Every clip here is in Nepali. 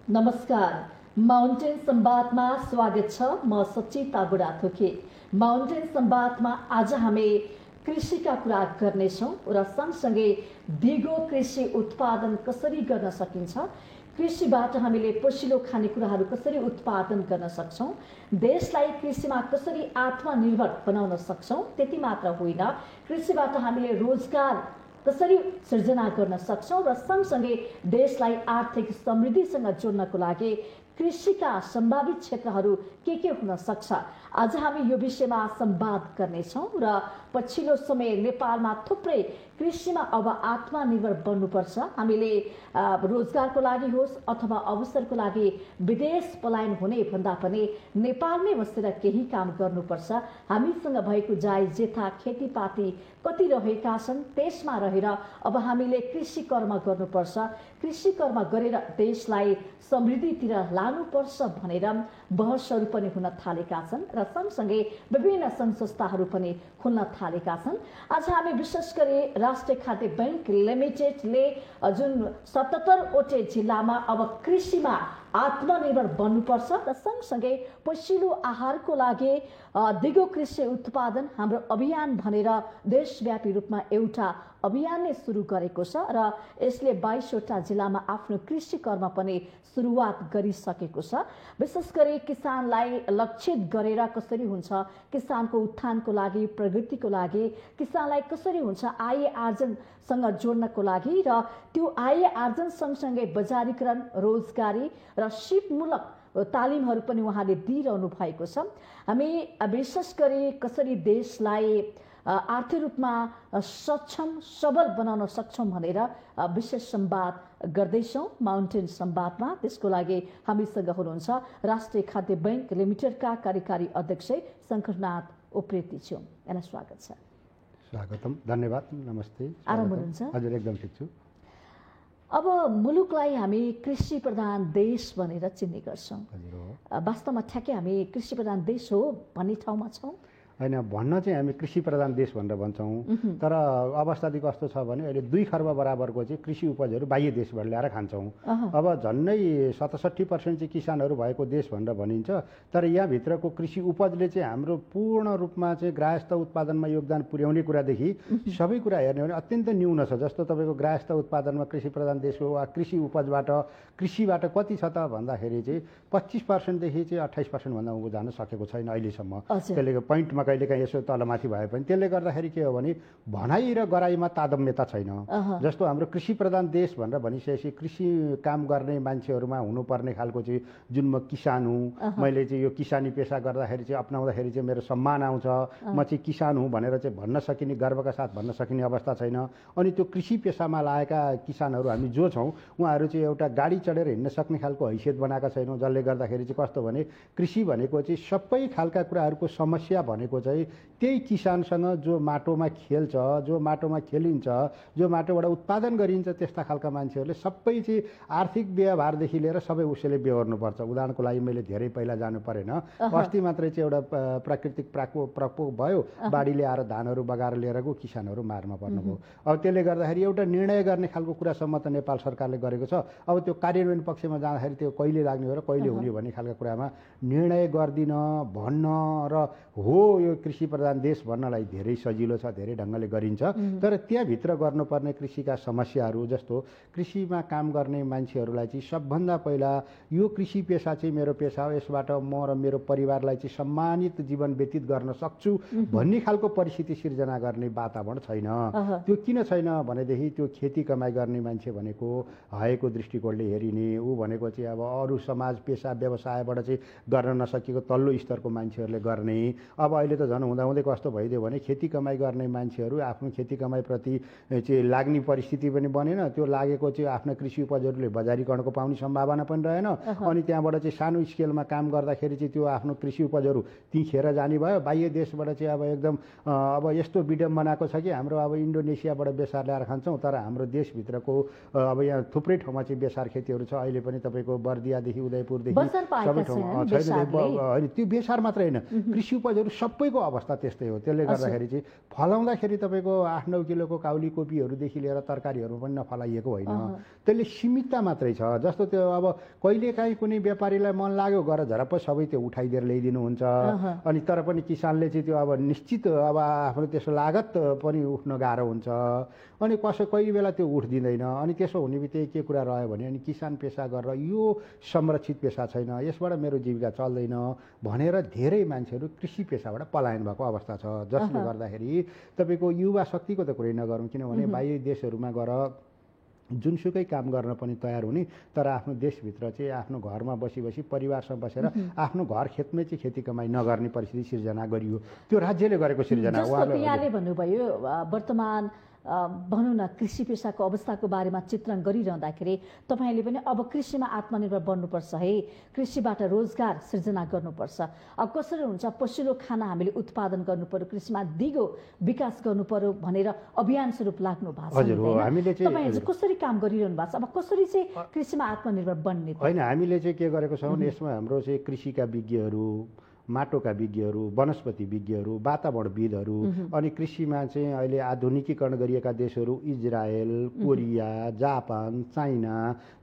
नमस्कार, माउन्टेन संवादमा स्वागत छ। म सचिता बुढाथोकी। माउन्टेन संवादमा आज हामी कृषिका कुरा गर्नेछौँ र सँगसँगै दिगो कृषि उत्पादन कसरी गर्न सकिन्छ, कृषिबाट हामीले पोषिलो खानेकुराहरू कसरी उत्पादन गर्न सक्छौँ, देशलाई कृषिमा कसरी आत्मनिर्भर बनाउन सक्छौँ, त्यति मात्र होइन, कृषिबाट हामीले रोजगार कसरी सृजना गर्न सक्छौँ र सँगसँगै देशलाई आर्थिक समृद्धिसँग जोड्नको लागि कृषिका सम्भावित क्षेत्रहरू के हुन सक्छ, आज हामी यो विषयमा संवाद गर्नेछौँ। र पछिल्लो समय नेपालमा थुप्रै कृषिमा अब आत्मनिर्भर बन्नुपर्छ। हामीले रोजगारको लागि होस् अथवा अवसरको लागि विदेश पलायन हुने भन्दा पनि नेपालमै बसेर केही काम गर्नुपर्छ। हामीसँग भएको जायज जेथा खेतीपाती कति रहेका छन्, त्यसमा रहेर अब हामीले कृषि कर्म गर्नुपर्छ। कृषि कर्म गरेर देशलाई समृद्धितिर लानुपर्छ भनेर बहसहरू पनि हुन थालेका छन् र सँगसँगै विभिन्न सङ्घ संस्थाहरू पनि खुल्न थालेका छन्। आज हामी विशेष गरी राष्ट्रिय खाद्य बैंक लिमिटेडले जुन 77वटै जिल्लामा अब कृषिमा आत्मनिर्भर बन्नुपर्छ र सँगसँगै पोषिलो आहारको लागि दिगो कृषि उत्पादन हाम्रो अभियान भनेर देशव्यापी रूपमा एउटा अभियान नै सुरु गरेको छ र यसले 22वटा जिल्लामा आफ्नो कृषि कर्म पनि सुरुवात गरिसकेको छ। विशेष गरी किसानलाई लक्षित गरेर कसरी हुन्छ, किसानको उत्थानको लागि, प्रगतिको लागि, किसानलाई कसरी हुन्छ आय आर्जनसँग जोड्नको लागि र त्यो आय आर्जन सँगसँगै बजारीकरण, रोजगारी र सिपमूलक तालिमहरू पनि उहाँले दिइरहनु भएको छ। हामी विशेष गरी कसरी देशलाई आर्थिक रूपमा सक्षम सबल बनाउन सक्छौँ भनेर विशेष संवाद गर्दैछौँ माउन्टेन संवादमा। त्यसको लागि हामीसँग हुनुहुन्छ राष्ट्रिय खाद्य बैंक लिमिटेडका कार्यकारी अध्यक्ष शङ्करनाथ उप्रेतीज्यू। यहाँलाई स्वागत छ। स्वागतम, धन्यवाद, नमस्ते। आराम हुनुहुन्छ? हजुर, एकदम ठिक छु। अब मुलुकलाई हामी कृषि प्रधान देश भनेर चिन्ने गर्छौँ। वास्तवमा ठ्याक्कै हामी कृषि प्रधान देश हो भन्ने ठाउँमा छौँ? होइन, भन्न चाहिँ हामी कृषि प्रधान देश भनेर भन्छौँ, तर अवस्था चाहिँ कस्तो छ भने अहिले 2 खर्ब बराबरको चाहिँ कृषि उपजहरू बाह्य देशबाट ल्याएर खान्छौँ। अब झन्डै 67% चाहिँ किसानहरू भएको देश भनेर भनिन्छ, तर यहाँभित्रको कृषि उपजले चाहिँ हाम्रो पूर्ण रूपमा चाहिँ ग्राहस्थ उत्पादनमा योगदान पुर्याउने कुरादेखि सबै कुरा हेर्ने भने अत्यन्त न्यून छ। जस्तो तपाईँको ग्राहस्थ उत्पादनमा कृषि प्रधान देशको वा कृषि उपजबाट कृषिबाट कति छ त भन्दाखेरि चाहिँ 25%देखि चाहिँ 28% भन्दा उँभो जान सकेको छैन अहिलेसम्म। त्यसले पोइन्टमा कहिलेकाहीँ यसो तलमाथि भए पनि त्यसले गर्दाखेरि के हो भने भनाइ र गराइमा तादम्यता छैन। जस्तो हाम्रो कृषि प्रधान देश भनेर भनिसकेपछि कृषि काम गर्ने मान्छेहरूमा हुनुपर्ने खालको चाहिँ जुन म किसान हुँ, मैले चाहिँ यो किसानी पेसा गर्दाखेरि चाहिँ अपनाउँदाखेरि चाहिँ मेरो सम्मान आउँछ, म चाहिँ किसान हुँ भनेर चाहिँ भन्न सकिने, गर्वका साथ भन्न सकिने अवस्था छैन। अनि त्यो कृषि पेसामा लागेका किसानहरू हामी जो छौँ उहाँहरू चाहिँ एउटा गाडी चढेर हिँड्न सक्ने खालको हैसियत बनाएका छैनौँ, जसले गर्दाखेरि चाहिँ कस्तो भने कृषि भनेको चाहिँ सबै खालका कुराहरूको समस्या भनेको चाहिँ त्यही किसानसँग जो माटोमा खेल्छ, जो माटोमा खेलिन्छ, जो माटोबाट उत्पादन गरिन्छ, त्यस्ता खालका मान्छेहरूले सबै चाहिँ आर्थिक व्यवहारदेखि लिएर सबै उसैले बेहोर्नुपर्छ। उदाहरणको लागि मैले धेरै पहिला जानु परेन, अस्ति मात्रै चाहिँ एउटा प्राकृतिक प्रकोप भयो, बाढीले आएर धानहरू बगाएर लिएर गयो, किसानहरू मारमा पर्नुभयो। अब त्यसले गर्दाखेरि एउटा निर्णय गर्ने खालको कुरासम्म त नेपाल सरकारले गरेको छ। अब त्यो कार्यान्वयन पक्षमा जाँदाखेरि त्यो कहिले लाग्ने हो र कहिले हुने भन्ने खालको कुरामा निर्णय गर्दिन भन्न र हो यो कृषि प्रधान देश भन्नलाई धेरै सजिलो छ, धेरै ढङ्गले गरिन्छ, तर त्यहाँभित्र गर्नुपर्ने कृषिका समस्याहरू जस्तो कृषिमा काम गर्ने मान्छेहरूलाई चाहिँ सबभन्दा पहिला यो कृषि पेसा चाहिँ मेरो पेसा हो, यसबाट म र मेरो परिवारलाई चाहिँ सम्मानित जीवन व्यतीत गर्न सक्छु भन्ने खालको परिस्थिति सिर्जना गर्ने वातावरण छैन। त्यो किन छैन भनेदेखि त्यो खेती कमाइ गर्ने मान्छे भनेको हयको दृष्टिकोणले हेरिने, ऊ भनेको चाहिँ अब अरू समाज पेसा व्यवसायबाट चाहिँ गर्न नसकेको तल्लो स्तरको मान्छेहरूले गर्ने। अब अहिले त झन् हुँदाहुँदै कस्तो भइदियो भने खेती कमाइ गर्ने मान्छेहरू आफ्नो खेती कमाइप्रति चाहिँ लाग्ने परिस्थिति पनि बनेन, त्यो लागेको चाहिँ आफ्ना कृषि उपजहरूले बजारीकरणको पाउने सम्भावना पनि रहेन। अनि त्यहाँबाट चाहिँ सानो स्केलमा काम गर्दाखेरि चाहिँ त्यो आफ्नो कृषि उपजहरू त्यहीँ खेर जाने भयो। बाह्य देशबाट चाहिँ अब एकदम अब यस्तो विडम्बनाको छ कि हाम्रो अब इन्डोनेसियाबाट बेसार ल्याएर खान्छौँ, तर हाम्रो देशभित्रको अब यहाँ थुप्रै ठाउँमा चाहिँ बेसार खेतीहरू छ। अहिले पनि तपाईँको बर्दियादेखि उदयपुरदेखि सबै ठाउँमा छैन। होइन, त्यो बेसार मात्रै होइन, कृषि उपजहरू सबै सबैको अवस्था त्यस्तै हो। त्यसले गर्दाखेरि चाहिँ फलाउँदाखेरि तपाईँको 8-9 किलोको काउली कोपीहरूदेखि लिएर तरकारीहरू पनि नफलाइएको होइन, त्यसले सीमितता मात्रै छ। जस्तो त्यो अब कहिलेकाहीँ कुनै व्यापारीलाई मन लाग्यो गरेर झरप्प सबै त्यो उठाइदिएर ल्याइदिनुहुन्छ, अनि तर पनि किसानले चाहिँ त्यो अब निश्चित अब आफ्नो त्यसको लागत पनि उठ्न गाह्रो हुन्छ, अनि कहिले बेला त्यो उठ्दिँदैन। अनि त्यसो हुने बित्तिकै के कुरा रह्यो भने अनि किसान पेसा गरेर यो संरक्षित पेसा छैन, यसबाट मेरो जीविका चल्दैन भनेर धेरै मान्छेहरू कृषि पेसाबाट पलायन भएको अवस्था छ। जसले गर्दाखेरि तपाईँको युवा शक्तिको त कुरै नगरौँ, किनभने बाह्य देशहरूमा गएर जुनसुकै काम गर्न पनि तयार हुने, तर आफ्नो देशभित्र चाहिँ आफ्नो घरमा बसी परिवारसँग बसेर आफ्नो घर खेतमै चाहिँ खेती कमाइ नगर्ने परिस्थिति सिर्जना गरियो। त्यो राज्यले गरेको सिर्जना। उहाँले भन्नुभयो वर्तमान भनौँ न कृषि पेसाको अवस्थाको बारेमा चित्रण गरिरहँदाखेरि तपाईँले पनि अब कृषिमा आत्मनिर्भर बन्नुपर्छ है, कृषिबाट रोजगार सृजना गर्नुपर्छ। अब कसरी हुन्छ, पसिलो खाना हामीले उत्पादन गर्नु पर्यो, कृषिमा दिगो विकास गर्नु पर्यो भनेर अभियान स्वरूप लाग्नु भएको छ। तपाईँहरू कसरी काम गरिरहनु भएको छ, अब कसरी चाहिँ कृषिमा आत्मनिर्भर बन्ने? होइन, हामीले चाहिँ के गरेको छौँ, यसमा हाम्रो चाहिँ कृषिका विज्ञहरू, माटोका विज्ञहरू, वनस्पति विज्ञहरू, वातावरणविदहरू, अनि कृषिमा चाहिँ अहिले आधुनिकीकरण गरिएका देशहरू इजरायल, कोरिया, जापान, चाइना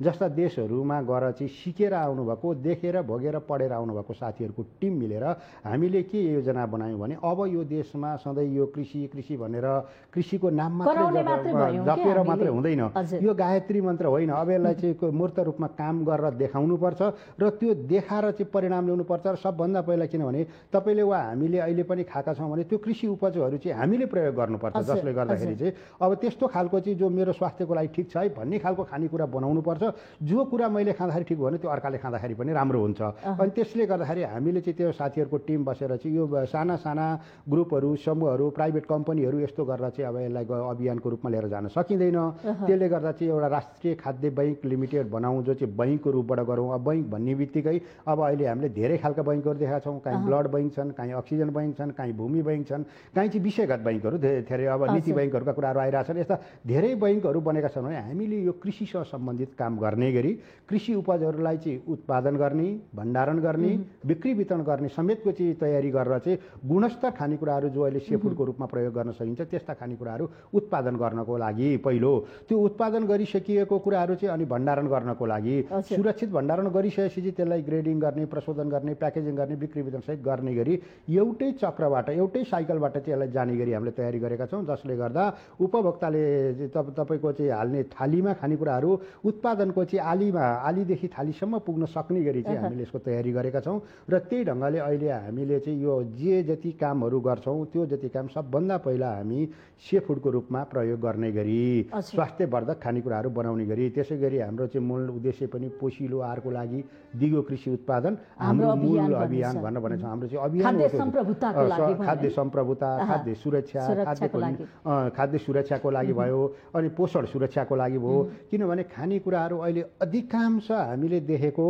जस्ता देशहरूमा गएर चाहिँ सिकेर आउनुभएको, देखेर भोगेर पढेर आउनुभएको साथीहरूको टिम मिलेर हामीले के योजना बनायौँ भने अब यो देशमा सधैँ यो कृषि भनेर कृषिको नाम मात्रै जपेर मात्रै हुँदैन, यो गायत्री मन्त्र होइन। अब यसलाई चाहिँ मूर्त रूपमा काम गरेर देखाउनुपर्छ र त्यो देखाएर चाहिँ परिणाम ल्याउनुपर्छ। र सबभन्दा पहिला किनभने तपाईँले वा हामीले अहिले पनि खाएका छौँ भने त्यो कृषि उपजहरू चाहिँ हामीले प्रयोग गर्नुपर्छ, जसले गर्दाखेरि चाहिँ अब त्यस्तो खालको चाहिँ जो मेरो स्वास्थ्यको लागि ठिक छ है भन्ने खालको खानेकुरा बनाउनुपर्छ। जो कुरा मैले खाँदाखेरि ठिक भयो भने त्यो अर्काले खाँदाखेरि पनि राम्रो हुन्छ। अनि त्यसले गर्दाखेरि हामीले चाहिँ त्यो साथीहरूको टिम बसेर चाहिँ यो साना साना ग्रुपहरू, समूहहरू, प्राइभेट कम्पनीहरू यस्तो गरेर चाहिँ अब यसलाई अभियानको रूपमा लिएर जान सकिँदैन। त्यसले गर्दा चाहिँ एउटा राष्ट्रिय खाद्य बैङ्क लिमिटेड बनाऊँ, जो चाहिँ बैङ्कको रूपबाट गरौँ। अब बैङ्क भन्ने बित्तिकै अब अहिले हामीले धेरै खालका बैङ्कहरू देखाएको छौँ, कहीँ ब्लड बैङ्क छन्, कहीँ अक्सिजन बैङ्क छन्, कहीँ भूमि बैङ्क छन्, कहीँ चाहिँ विषयगत बैङ्कहरू धेरै अब नीति बैङ्कहरूका कुराहरू आइरहेछन्। यस्ता धेरै बैङ्कहरू बनेका छन् भने हामीले यो कृषिसँग सम्बन्धित काम गर्ने गरी कृषि उपजहरूलाई चाहिँ उत्पादन गर्ने, भण्डारण गर्ने, बिक्री वितरण गर्ने समेतको चाहिँ तयारी गरेर चाहिँ गुणस्तर खानेकुराहरू जो अहिले सेफुडको रूपमा प्रयोग गर्न सकिन्छ त्यस्ता खानेकुराहरू उत्पादन गर्नको लागि पहिलो त्यो उत्पादन गरिसकिएको कुराहरू चाहिँ अनि भण्डारण गर्नको लागि सुरक्षित भण्डारण गरिसकेपछि त्यसलाई ग्रेडिङ गर्ने, प्रशोधन गर्ने, प्याकेजिङ गर्ने, बिक्री वितरणसहित गर्ने गरी एउटै चक्रबाट, एउटै साइकलबाट चाहिँ यसलाई जाने गरी हामीले तयारी गरेका छौँ। जसले गर्दा उपभोक्ताले तपाईँको चाहिँ हाल्ने थालीमा खानेकुराहरू उत्पादनको चाहिँ आलीदेखि थालीसम्म पुग्न सक्ने गरी चाहिँ हामीले यसको तयारी गरेका छौँ। र त्यही ढङ्गले अहिले हामीले चाहिँ यो जे जति कामहरू गर्छौँ त्यो जति काम सबभन्दा पहिला हामी सेफुडको रूपमा प्रयोग गर्ने गरी, स्वास्थ्यवर्धक खानेकुराहरू बनाउने गरी, त्यसै गरी हाम्रो चाहिँ मूल उद्देश्य पनि पोषिलो आहारको लागि दिगो कृषि उत्पादन हाम्रो मूल अभियान भनेर भनेको छ। हाम्रो चाहिँ अभियान खाद्य सम्प्रभुता, खाद्य सुरक्षा, खाद्य सुरक्षाको लागि भयो, अनि पोषण सुरक्षाको लागि भयो। किनभने खानेकुराहरू अहिले अधिकांश हामीले देखेको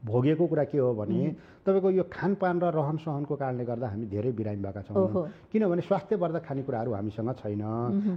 भोगेको कुरा के हो भने तपाईँको यो खानपान र रहन सहनको कारणले गर्दा हामी धेरै बिरामी भएका छौँ। किनभने स्वास्थ्यवर्धक खानेकुराहरू हामीसँग छैन।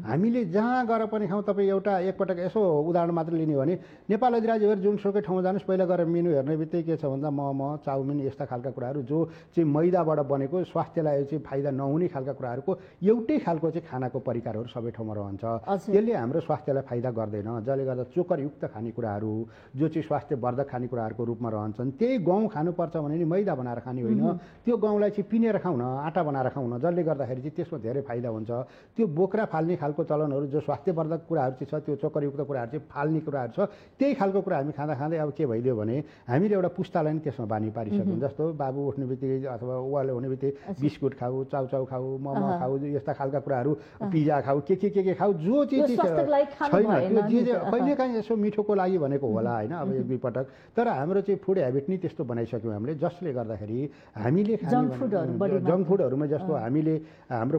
हामीले जहाँ गएर पनि खाउँ, तपाईँ एकपटक यसो उदाहरण मात्र लिने हो भने नेपाल अधिराज्यभरि जुनसुकै ठाउँमा जानुहोस्, पहिला गएर मेनु हेर्ने बित्तिकै के छ भन्दा मोमो, चाउमिन यस्ता खालका कुराहरू जो चाहिँ मैदाबाट बनेको स्वास्थ्यलाई चाहिँ फाइदा नहुने खालका कुराहरूको एउटै खालको चाहिँ खानाको परिकारहरू सबै ठाउँमा रहन्छ। त्यसले हाम्रो स्वास्थ्यलाई फाइदा गर्दैन। जसले गर्दा चोकरयुक्त खानेकुराहरू जो चाहिँ स्वास्थ्यवर्धक खानेकुराहरूको रूपमा रहन्छन्, त्यही गहुँ खानुपर्छ भने नि मैदा बनाएर खाने होइन, त्यो गहुँलाई चाहिँ पिनेर खाउँ न, आटा बनाएर खाउँ न। जसले गर्दाखेरि चाहिँ त्यसमा धेरै फाइदा हुन्छ। त्यो बोक्रा फाल्ने खालको चलनहरू जो स्वास्थ्यवर्धक कुराहरू चाहिँ छ, त्यो चोकरयुक्त कुराहरू चाहिँ फाल्ने कुराहरू छ, त्यही खालको कुरा हामी खाँदा खाँदै अब के भइदियो भने हामीले एउटा पुस्तालाई नि त्यसमा बानी पारिसक्यौँ। जस्तो बाबु उठ्ने बित्तिकै अथवा उहाँले हुने बित्तिकै बिस्कुट खाऊ, चाउचाउ खाऊ, मोमो खाऊ, यस्ता खालका कुराहरू, पिज्जा खाऊ, के खाऊ, जो चिज छैन त्यो जे कहिलेकाहीँ यसो मिठोको लागि भनेको होला होइन, अब एक दुई पटक। तर हाम्रो चाहिँ फुड हेबिट नै त्यस्तो बनाइसक्यौँ हामीले, जसले गर्दाखेरि हामीले जङ्क फुडहरूमा जस्तो हामीले हाम्रो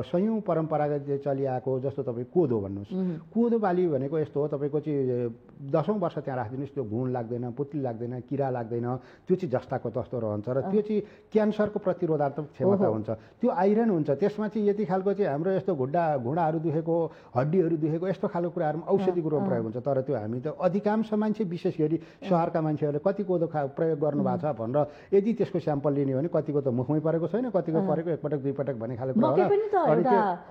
सयौँ परम्परागत चलिआएको जस्तो तपाईँ कोदो भन्नुहोस्, कोदो बाली भनेको यस्तो हो, तपाईँको चाहिँ 10औँ वर्ष त्यहाँ राखिदिनुहोस्, त्यो घुन लाग्दैन, पुत्ली लाग्दैन, किरा लाग्दैन, त्यो चाहिँ जस्ताको तस्तो रहन्छ र त्यो चाहिँ क्यान्सरको प्रतिरोधात्मक क्षमता हुन्छ, त्यो आइरन हुन्छ। त्यसमा चाहिँ यति खालको चाहिँ हाम्रो यस्तो घुँडाहरू दुखेको, हड्डीहरू दुखेको यस्तो खालको कुराहरूमा औषधिको रूपमा प्रयोग हुन्छ। तर त्यो हामी त अधिकांश मान्छे, विशेष गरी सहरका मान्छेहरूले कति कोदो कोदो प्रयोग गर्नुभएको छ भनेर यदि त्यसको स्याम्पल लिने हो भने कतिको त मुखमै परेको छैन, कतिको परेको एकपटक दुईपटक भन्ने खाले कुरा होला।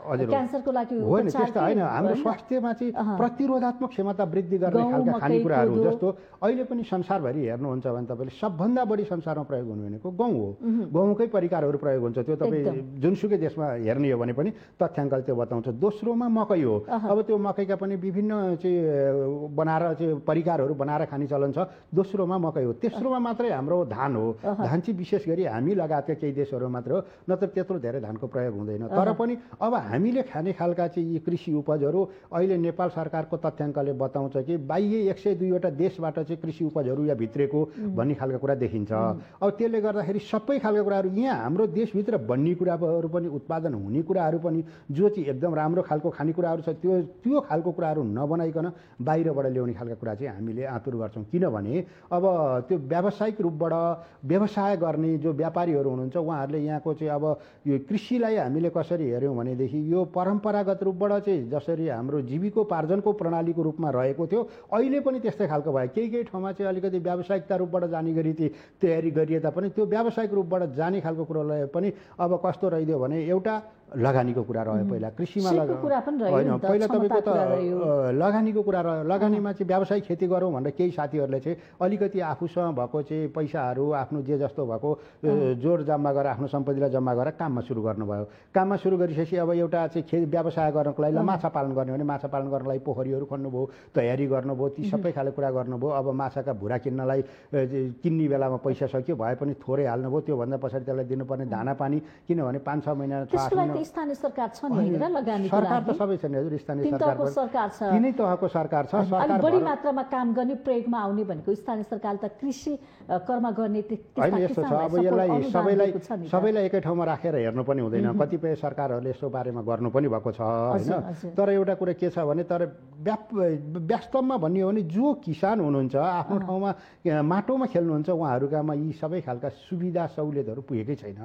होइन त्यस्तो होइन, हाम्रो स्वास्थ्यमा चाहिँ प्रतिरोधात्मक क्षमता वृद्धि गर्ने खालका खानेकुराहरू जस्तो अहिले पनि संसारभरि हेर्नुहुन्छ भने तपाईँले सबभन्दा बढी संसारमा प्रयोग हुने भनेको गहुँ हो। गहुँकै परिकारहरू प्रयोग हुन्छ, त्यो तपाईँ जुनसुकै देशमा हेर्ने हो भने पनि तथ्याङ्कले त्यो बताउँछ। दोस्रोमा मकै हो। अब त्यो मकैका पनि विभिन्न चाहिँ बनाएर चाहिँ परिकारहरू बनाएर खाने चलन छ। दोस्रोमा मकै हो। तेस्रोमा मात्रै हाम्रो धान हो। धान चाहिँ विशेष गरी हामी लगायतका केही देशहरू मात्र हो, नत्र त्यत्रो धेरै धानको प्रयोग हुँदैन। तर पनि अब हामीले खाने खालका चाहिँ यी कृषि उपजहरू अहिले नेपाल सरकारको तथ्याङ्कले बताउँछ कि बाह्य 102वटा देशबाट चाहिँ कृषि उपजहरू यहाँ भित्रेको भन्ने खालका कुरा देखिन्छ। अब त्यसले गर्दाखेरि सबै खालका कुराहरू यहाँ हाम्रो देशभित्र बन्ने कुराहरू पनि उत्पादन हुने कुराहरू पनि जो चाहिँ एकदम राम्रो खालको खानेकुराहरू छ त्यो खालको कुराहरू नबनाइकन बाहिरबाट ल्याउने खालका कुरा चाहिँ हामीले आतुर गर्छौँ। किनभने अब त्यो व्यावसायिक रूपबाट व्यवसाय गर्ने जो व्यापारीहरू हुनुहुन्छ उहाँहरूले यहाँको चाहिँ अब यो कृषिलाई हामीले कसरी हेऱ्यौँ भनेदेखि यो परम्परागत रूपबाट चाहिँ जसरी हाम्रो जीविकोपार्जनको प्रणालीको रूपमा रहेको थियो अहिले पनि त्यस्तै खालको भयो। केही ठाउँमा चाहिँ अलिकति व्यावसायिकता रूपबाट जाने गरी तयारी गरिए तापनि त्यो व्यावसायिक रूपबाट जाने खालको कुरोलाई पनि अब कस्तो रहिदियो भने एउटा लगानीको कुरा रह्यो। पहिला कृषिमा होइन, पहिला तपाईँको त लगानीको कुरा रह्यो। लगानीमा चाहिँ व्यावसायिक खेती गरौँ भनेर केही साथीहरूले चाहिँ अलिकति आफूसँग भएको चाहिँ पैसाहरू आफ्नो जे जस्तो भएको जोड जम्मा गरेर आफ्नो सम्पत्तिलाई जम्मा गरेर काममा सुरु गर्नुभयो। काममा सुरु गरिसकेपछि अब एउटा चाहिँ व्यवसाय गर्नको लागि माछा पालन गर्ने भने माछा पालन गर्नलाई पोखरीहरू खन्नुभयो, तयारी गर्नुभयो, ती सबै खाले कुरा गर्नुभयो। अब माछाका भुरा किन्नलाई किन्ने बेलामा पैसा सक्यो भए पनि थोरै हाल्नुभयो, त्योभन्दा पछाडि त्यसलाई दिनुपर्ने दाना पानी, किनभने 5-6 महिना स्थानीय सरकार छ नि हैन लगानीको लागि। सरकार त सबै छ नि हजुर, स्थानीय सरकार छ, तिनै तहको सरकार छ। सरकार बढी मात्रामा काम गर्ने प्रयोगमा आउने भनेको स्थानीय सरकार त कृषि कर्म गर्ने होइन। यस्तो छ अब यसलाई सबैलाई एकै ठाउँमा राखेर हेर्नु पनि हुँदैन। कतिपय सरकारहरूले यसो बारेमा गर्नु पनि भएको छ हैन। तर एउटा कुरा के छ भने तर वास्तवमा भन्ने हो भने जो किसान हुनुहुन्छ आफ्नो ठाउँमा माटोमा खेल्नुहुन्छ उहाँहरूकामा यी सबै खालका सुविधा सहुलियतहरू पुगेकै छैन।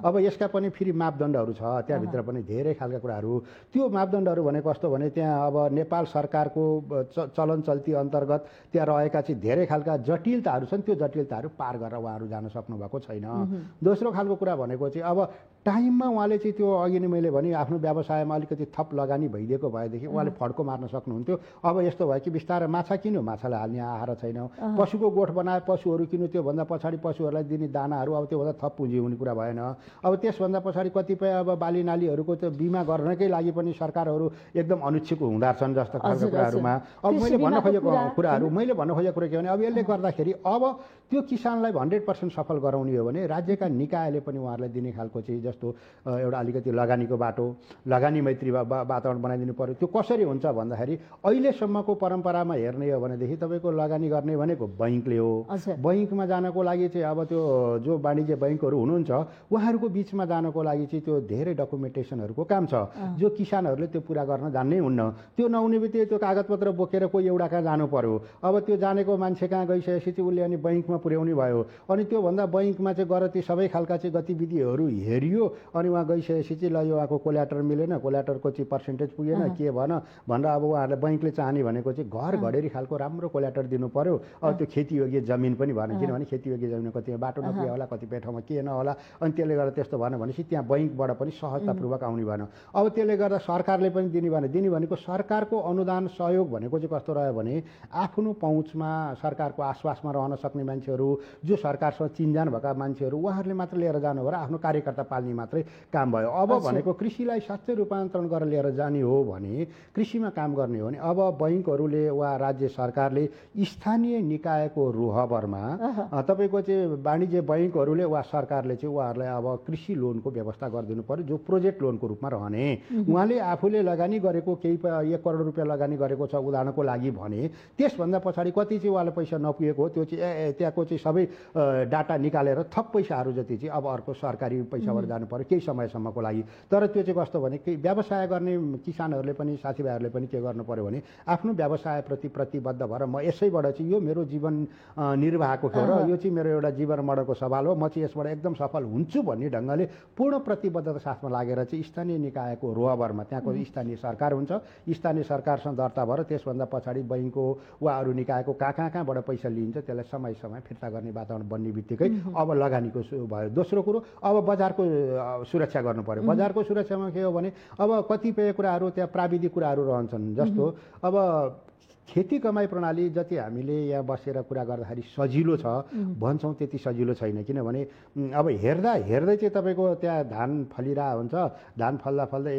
अब यसका पनि फेरि मापदण्डहरू छ, त्यहाँभित्र पनि धेरै खालका कुराहरू। त्यो मापदण्डहरू भनेको कस्तो भने त्यहाँ अब नेपाल सरकारको चलन चल्ती अन्तर्गत त्यहाँ रहेका चाहिँ धेरै खालका जटिलताहरू छन्। त्यो जटिलताहरू पार गरेर उहाँहरू जान सक्नु भएको छैन। दोस्रो खालको कुरा भनेको चाहिँ अब टाइममा उहाँले चाहिँ त्यो अघि नै मैले भने आफ्नो व्यवसायमा अलिकति थप लगानी भइदिएको भएदेखि उहाँले फड्को मार्न सक्नुहुन्थ्यो। अब यस्तो भयो कि बिस्तारै माछा किन्यो, माछालाई हाल्ने आहार छैन। पशुको गोठ बनाए पशुहरू किन्यो, त्योभन्दा पछाडि पशुहरूलाई दिने दानाहरू अब त्योभन्दा थप पुँजी हुने कुरा भएन। अब त्यसभन्दा पछाडि कतिपय अब बाली नालीहरूको त्यो बिमा गर्नकै लागि पनि सरकारहरू एकदम अनुच्छुक हुँदा छन् जस्तो खालको कुराहरूमा। अब मैले भन्न खोजेको कुरा के भने अब यसले गर्दाखेरि अब त्यो किसानलाई 100% सफल गराउने हो भने राज्यका निकायले पनि उहाँहरूलाई दिने खालको चाहिँ जस्तो एउटा अलिकति लगानीको बाटो, लगानी मैत्री वातावरण बनाइदिनु पर्यो। त्यो कसरी हुन्छ भन्दाखेरि अहिलेसम्मको परम्परामा हेर्ने हो भनेदेखि तपाईँको लगानी गर्ने भनेको बैङ्कले हो। बैङ्कमा जानको लागि चाहिँ अब त्यो जो वाणिज्य बैङ्कहरू हुनुहुन्छ उहाँहरूको बिचमा जानको लागि चाहिँ त्यो धेरै डकुमेन्टेसनहरूको काम छ जो किसानहरूले त्यो पुरा गर्न जान्नै हुन्न। त्यो नहुने बित्तिकै त्यो कागजपत्र बोकेर कोही एउटा कहाँ जानु पर्यो। अब त्यो जानेको मान्छे कहाँ गइसकेपछि चाहिँ उसले अनि बैङ्कमा पुर्याउने भयो। अनि त्योभन्दा बैङ्कमा चाहिँ गएर ती सबै खालका चाहिँ गतिविधिहरू हेरियो। अनि उहाँ गइसकेपछि चाहिँ ल उहाँको कोल्याटर मिलेन, कोल्याटरको चाहिँ पर्सेन्टेज पुगेन, के भन भनेर अब उहाँहरूले बैङ्कले चाहने भनेको चाहिँ घर घडेरी खालको राम्रो कोल्याटर दिनु पर्यो। अब त्यो खेतीयोग्य जमिन पनि भएन, किनभने खेतीयोग्य जमिन कतिपय बाटो नपुगे होला, कतिपय ठाउँमा के नहोला। अनि त्यसले गर्दा त्यस्तो भएन भनेपछि त्यहाँ बैङ्कबाट पनि सहजतापूर्वक आउने भएन। अब त्यसले गर्दा सरकारले पनि दिने भनेको सरकारको अनुदान सहयोग भनेको चाहिँ कस्तो रह्यो भने आफ्नो पहुँचमा सरकारको आसपासमा रहन सक्ने मान्छेहरू, जो सरकारसँग चिनजान भएका मान्छेहरू उहाँहरूले मात्र लिएर जानु भएर आफ्नो कार्यकर्ता पाल्ने मात्रै काम भयो। अब भनेको कृषिलाई साँच्चै रूपान्तरण गरेर लिएर जाने हो भने, कृषिमा काम गर्ने हो भने अब बैङ्कहरूले वा राज्य सरकारले स्थानीय निकायको रोहबरमा तपाईँको चाहिँ वाणिज्य बैङ्कहरूले वा सरकारले चाहिँ उहाँहरूलाई अब कृषि लोनको व्यवस्था गरिदिनु पर्यो, जो प्रोजेक्ट लोनको रूपमा रहने। उहाँले आफूले लगानी गरेको केही 1 करोड रुपियाँ लगानी गरेको छ उदाहरणको लागि भने त्यसभन्दा पछाडि कति चाहिँ उहाँलाई पैसा नपुगेको हो त्यो चाहिँ त्यहाँको चाहिँ सबै डाटा निकालेर थप पैसाहरू जति चाहिँ अब अर्को सरकारी पैसाबाट जानु पर्यो केही समयसम्मको लागि। तर त्यो चाहिँ कस्तो भने व्यवसाय गर्ने किसानहरूले पनि साथीभाइहरूले पनि के गर्नु पर्यो भने आफ्नो व्यवसायप्रति प्रतिबद्ध भएर म यसैबाट चाहिँ यो मेरो जीवन निर्वाहको हो र यो चाहिँ मेरो एउटा जीवन मर्डरको सवाल हो, म चाहिँ यसबाट एकदम सफल हुन्छु भन्ने ढङ्गले पूर्ण प्रतिबद्धता साथमा लागेर चाहिँ स्थानीय निकायको रोहबरमा त्यहाँको स्थानीय सरकार हुन्छ, स्थानीय सरकारसँग दर्ता भएर त्यसभन्दा पछाडि बैङ्कको वा अरू निकायको कहाँबाट पैसा लिइन्छ त्यसलाई समय समय फिर्ता गर्ने वातावरण बन्ने बित्तिकै अब लगानीको भयो। दोस्रो कुरो अब बजारको सुरक्षा गर्नु पर्यो। बजारको सुरक्षामा के हो भने अब कतिपय कुराहरू त्यहाँ प्राविधिक कुराहरू रहन्छन्, जस्तो अब खेती कमाई प्रणाली जति हामीले यहाँ बसेर कुरा गर्दाखेरि सजिलो छ भन्छौँ त्यति सजिलो छैन। किनभने अब हेर्दै चाहिँ तपाईँको त्यहाँ धान फलिरहेको हुन्छ, धान फल्दा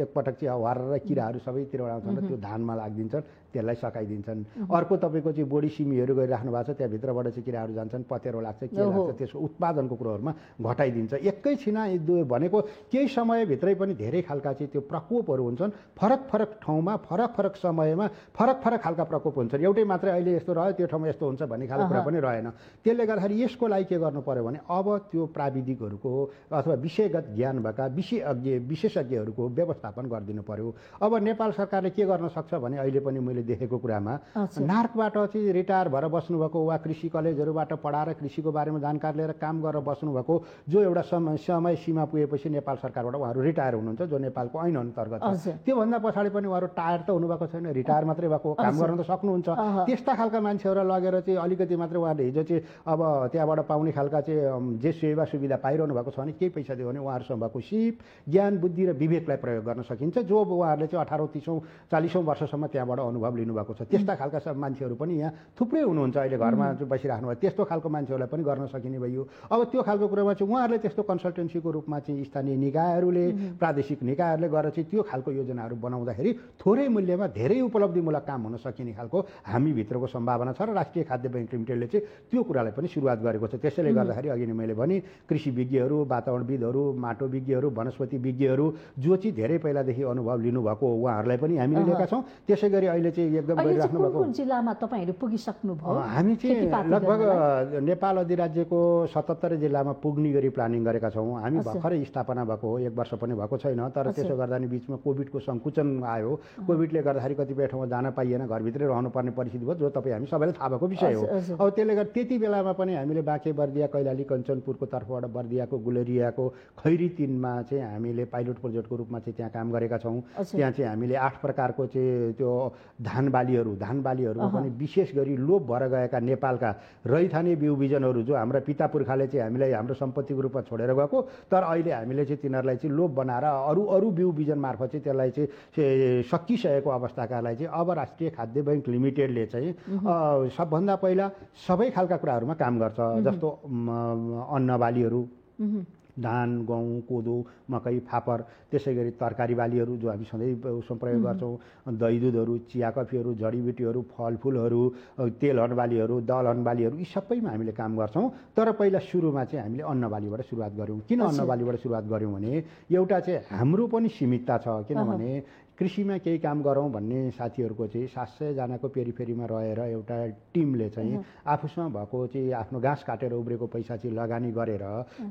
एकपटक चाहिँ हवार किराहरू सबैतिरबाट आउँछन् र त्यो धानमा लागिदिन्छन्, त्यसलाई सकाइदिन्छन्। अर्को तपाईँको चाहिँ बोडी सिमीहरू गरिराख्नु भएको छ, त्यहाँभित्रबाट चाहिँ किराहरू जान्छन्, पतेरो लाग्छ, के लाग्छ, त्यसको उत्पादनको कुरोहरूमा घटाइदिन्छ। एकैछिन भनेको केही समयभित्रै पनि धेरै खालका चाहिँ त्यो प्रकोपहरू हुन्छन्, फरक ठाउँमा फरक समयमा फरक खालका प्रकोप हुन्छन्। एउटै मात्रै अहिले यस्तो रह्यो त्यो ठाउँमा यस्तो हुन्छ भन्ने खालको कुरा पनि रहेन। त्यसले गर्दाखेरि यसको लागि के गर्नु पर्यो भने अब त्यो प्राविधिकहरूको अथवा विषयगत ज्ञान भएका विशेषज्ञहरूको व्यवस्थापन गरिदिनु पर्यो। अब नेपाल सरकारले के गर्न सक्छ भने अहिले पनि मैले देखेको कुरामा नार्कबाट चाहिँ रिटायर भएर बस्नुभएको वा कृषि कलेजहरूबाट पढाएर कृषिको बारेमा जानकारी लिएर काम गरेर बस्नुभएको जो एउटा समय सीमा पुगेपछि नेपाल सरकारबाट उहाँहरू रिटायर हुनुहुन्छ, जो नेपालको ऐन अन्तर्गत छ। त्योभन्दा पछाडि पनि उहाँहरू टायर त हुनुभएको छैन, रिटायर मात्रै भएको, काम गर्न त सक्नुहुन्छ। त्यस्ता खालका मान्छेहरूलाई लगेर चाहिँ अलिकति मात्रै उहाँहरूले हिजो चाहिँ अब त्यहाँबाट पाउने खालका चाहिँ जे सेवा सुविधा पाइरहनु भएको छ भने केही पैसा दियो भने उहाँहरूसँग भएको सिप ज्ञान बुद्धि र विवेकलाई प्रयोग गर्न सकिन्छ, जो उहाँहरूले चाहिँ 18, 30, 40 वर्षसम्म त्यहाँबाट अनुभव लिनुभएको छ। त्यस्ता खालका सब मान्छेहरू पनि यहाँ थुप्रै हुनुहुन्छ, अहिले घरमा बसिराख्नु भयो। त्यस्तो खालको मान्छेहरूलाई पनि गर्न सकिने भयो। अब त्यो खालको कुरामा चाहिँ उहाँहरूले त्यस्तो कन्सल्टेन्सीको रूपमा चाहिँ स्थानीय निकायहरूले प्रादेशिक निकायहरूले गरेर चाहिँ त्यो खालको योजनाहरू बनाउँदाखेरि थोरै मूल्यमा धेरै उपलब्धिमूलक काम हुन सकिने खालको हामीभित्रको सम्भावना छ र राष्ट्रिय खाद्य बैङ्क लिमिटेडले चाहिँ त्यो कुरालाई पनि सुरुवात गरेको छ। त्यसैले गर्दाखेरि अघि नै मैले भने कृषि विज्ञहरू, वातावरणविदहरू, माटो विज्ञहरू, वनस्पति विज्ञहरू जो चाहिँ धेरै पहिलादेखि अनुभव लिनुभएको उहाँहरूलाई पनि हामीले लिएका छौँ। त्यसै गरी अहिले चाहिँ एकदम गरिराख्नु भएको जिल्लामा तपाईँहरू पुगिसक्नु भयो? हामी चाहिँ लगभग नेपाल अधिराज्यको 77 जिल्लामा पुग्ने गरी प्लानिङ गरेका छौँ। हामी भर्खरै स्थापना भएको हो, 1 वर्ष पनि भएको छैन। तर त्यसो गर्दा नि बिचमा कोभिडको सङ्कुचन आयो। कोभिडले गर्दाखेरि कतिपय ठाउँमा जान पाइएन, घरभित्रै रहनुपर्ने परिस्थिति भयो, जो तपाईँ हामी सबैलाई थाहा भएको विषय हो। अब त्यसले गर्दा त्यति बेलामा पनि हामीले बाँके बर्दिया, कैलाली, कञ्चनपुरको तर्फबाट बर्दियाको गुलेरियाको खैरी 3मा चाहिँ हामीले पाइलट प्रोजेक्टको रूपमा चाहिँ त्यहाँ काम गरेका छौँ। त्यहाँ चाहिँ हामीले 8 प्रकारको चाहिँ त्यो धान बालीहरूमा पनि विशेष गरी लोप भएर गएका नेपालका रैथाने बिउ बिजनहरू जो हाम्रा पिता पुर्खाले चाहिँ हामीलाई हाम्रो सम्पत्तिको रूपमा छोडेर गएको, तर अहिले हामीले चाहिँ तिनीहरूलाई चाहिँ लोप बनाएर अरू बिउ बिजन मार्फत चाहिँ त्यसलाई चाहिँ सकिसकेको अवस्थाकालाई चाहिँ अब राष्ट्रिय खाद्य बैङ्क लिमिटेडले चाहिँ सबभन्दा पहिला सबै खालका कुराहरूमा काम गर्छ। जस्तो अन्न बालीहरू, धान, गहुँ, कोदो, मकै, फापर, त्यसै गरी तरकारी बालीहरू जो हामी सधैँ उसमा प्रयोग गर्छौँ, दही दुधहरू, चिया कफीहरू, जडीबुटीहरू, फलफुलहरू, तेलहन बालीहरू, दलहन बालीहरू, यी सबैमा हामीले काम गर्छौँ। तर पहिला सुरुमा चाहिँ हामीले अन्न बालीबाट सुरुवात गऱ्यौँ। किन अन्न बालीबाट सुरुवात गऱ्यौँ भने एउटा चाहिँ हाम्रो पनि सीमितता छ। किनभने कृषिमा केही काम गरौँ भन्ने साथीहरूको चाहिँ 700 जनाको पेरिफेरीमा रहेर एउटा टिमले चाहिँ आफूसँग भएको चाहिँ आफ्नो घाँस काटेर उब्रेको पैसा चाहिँ लगानी गरेर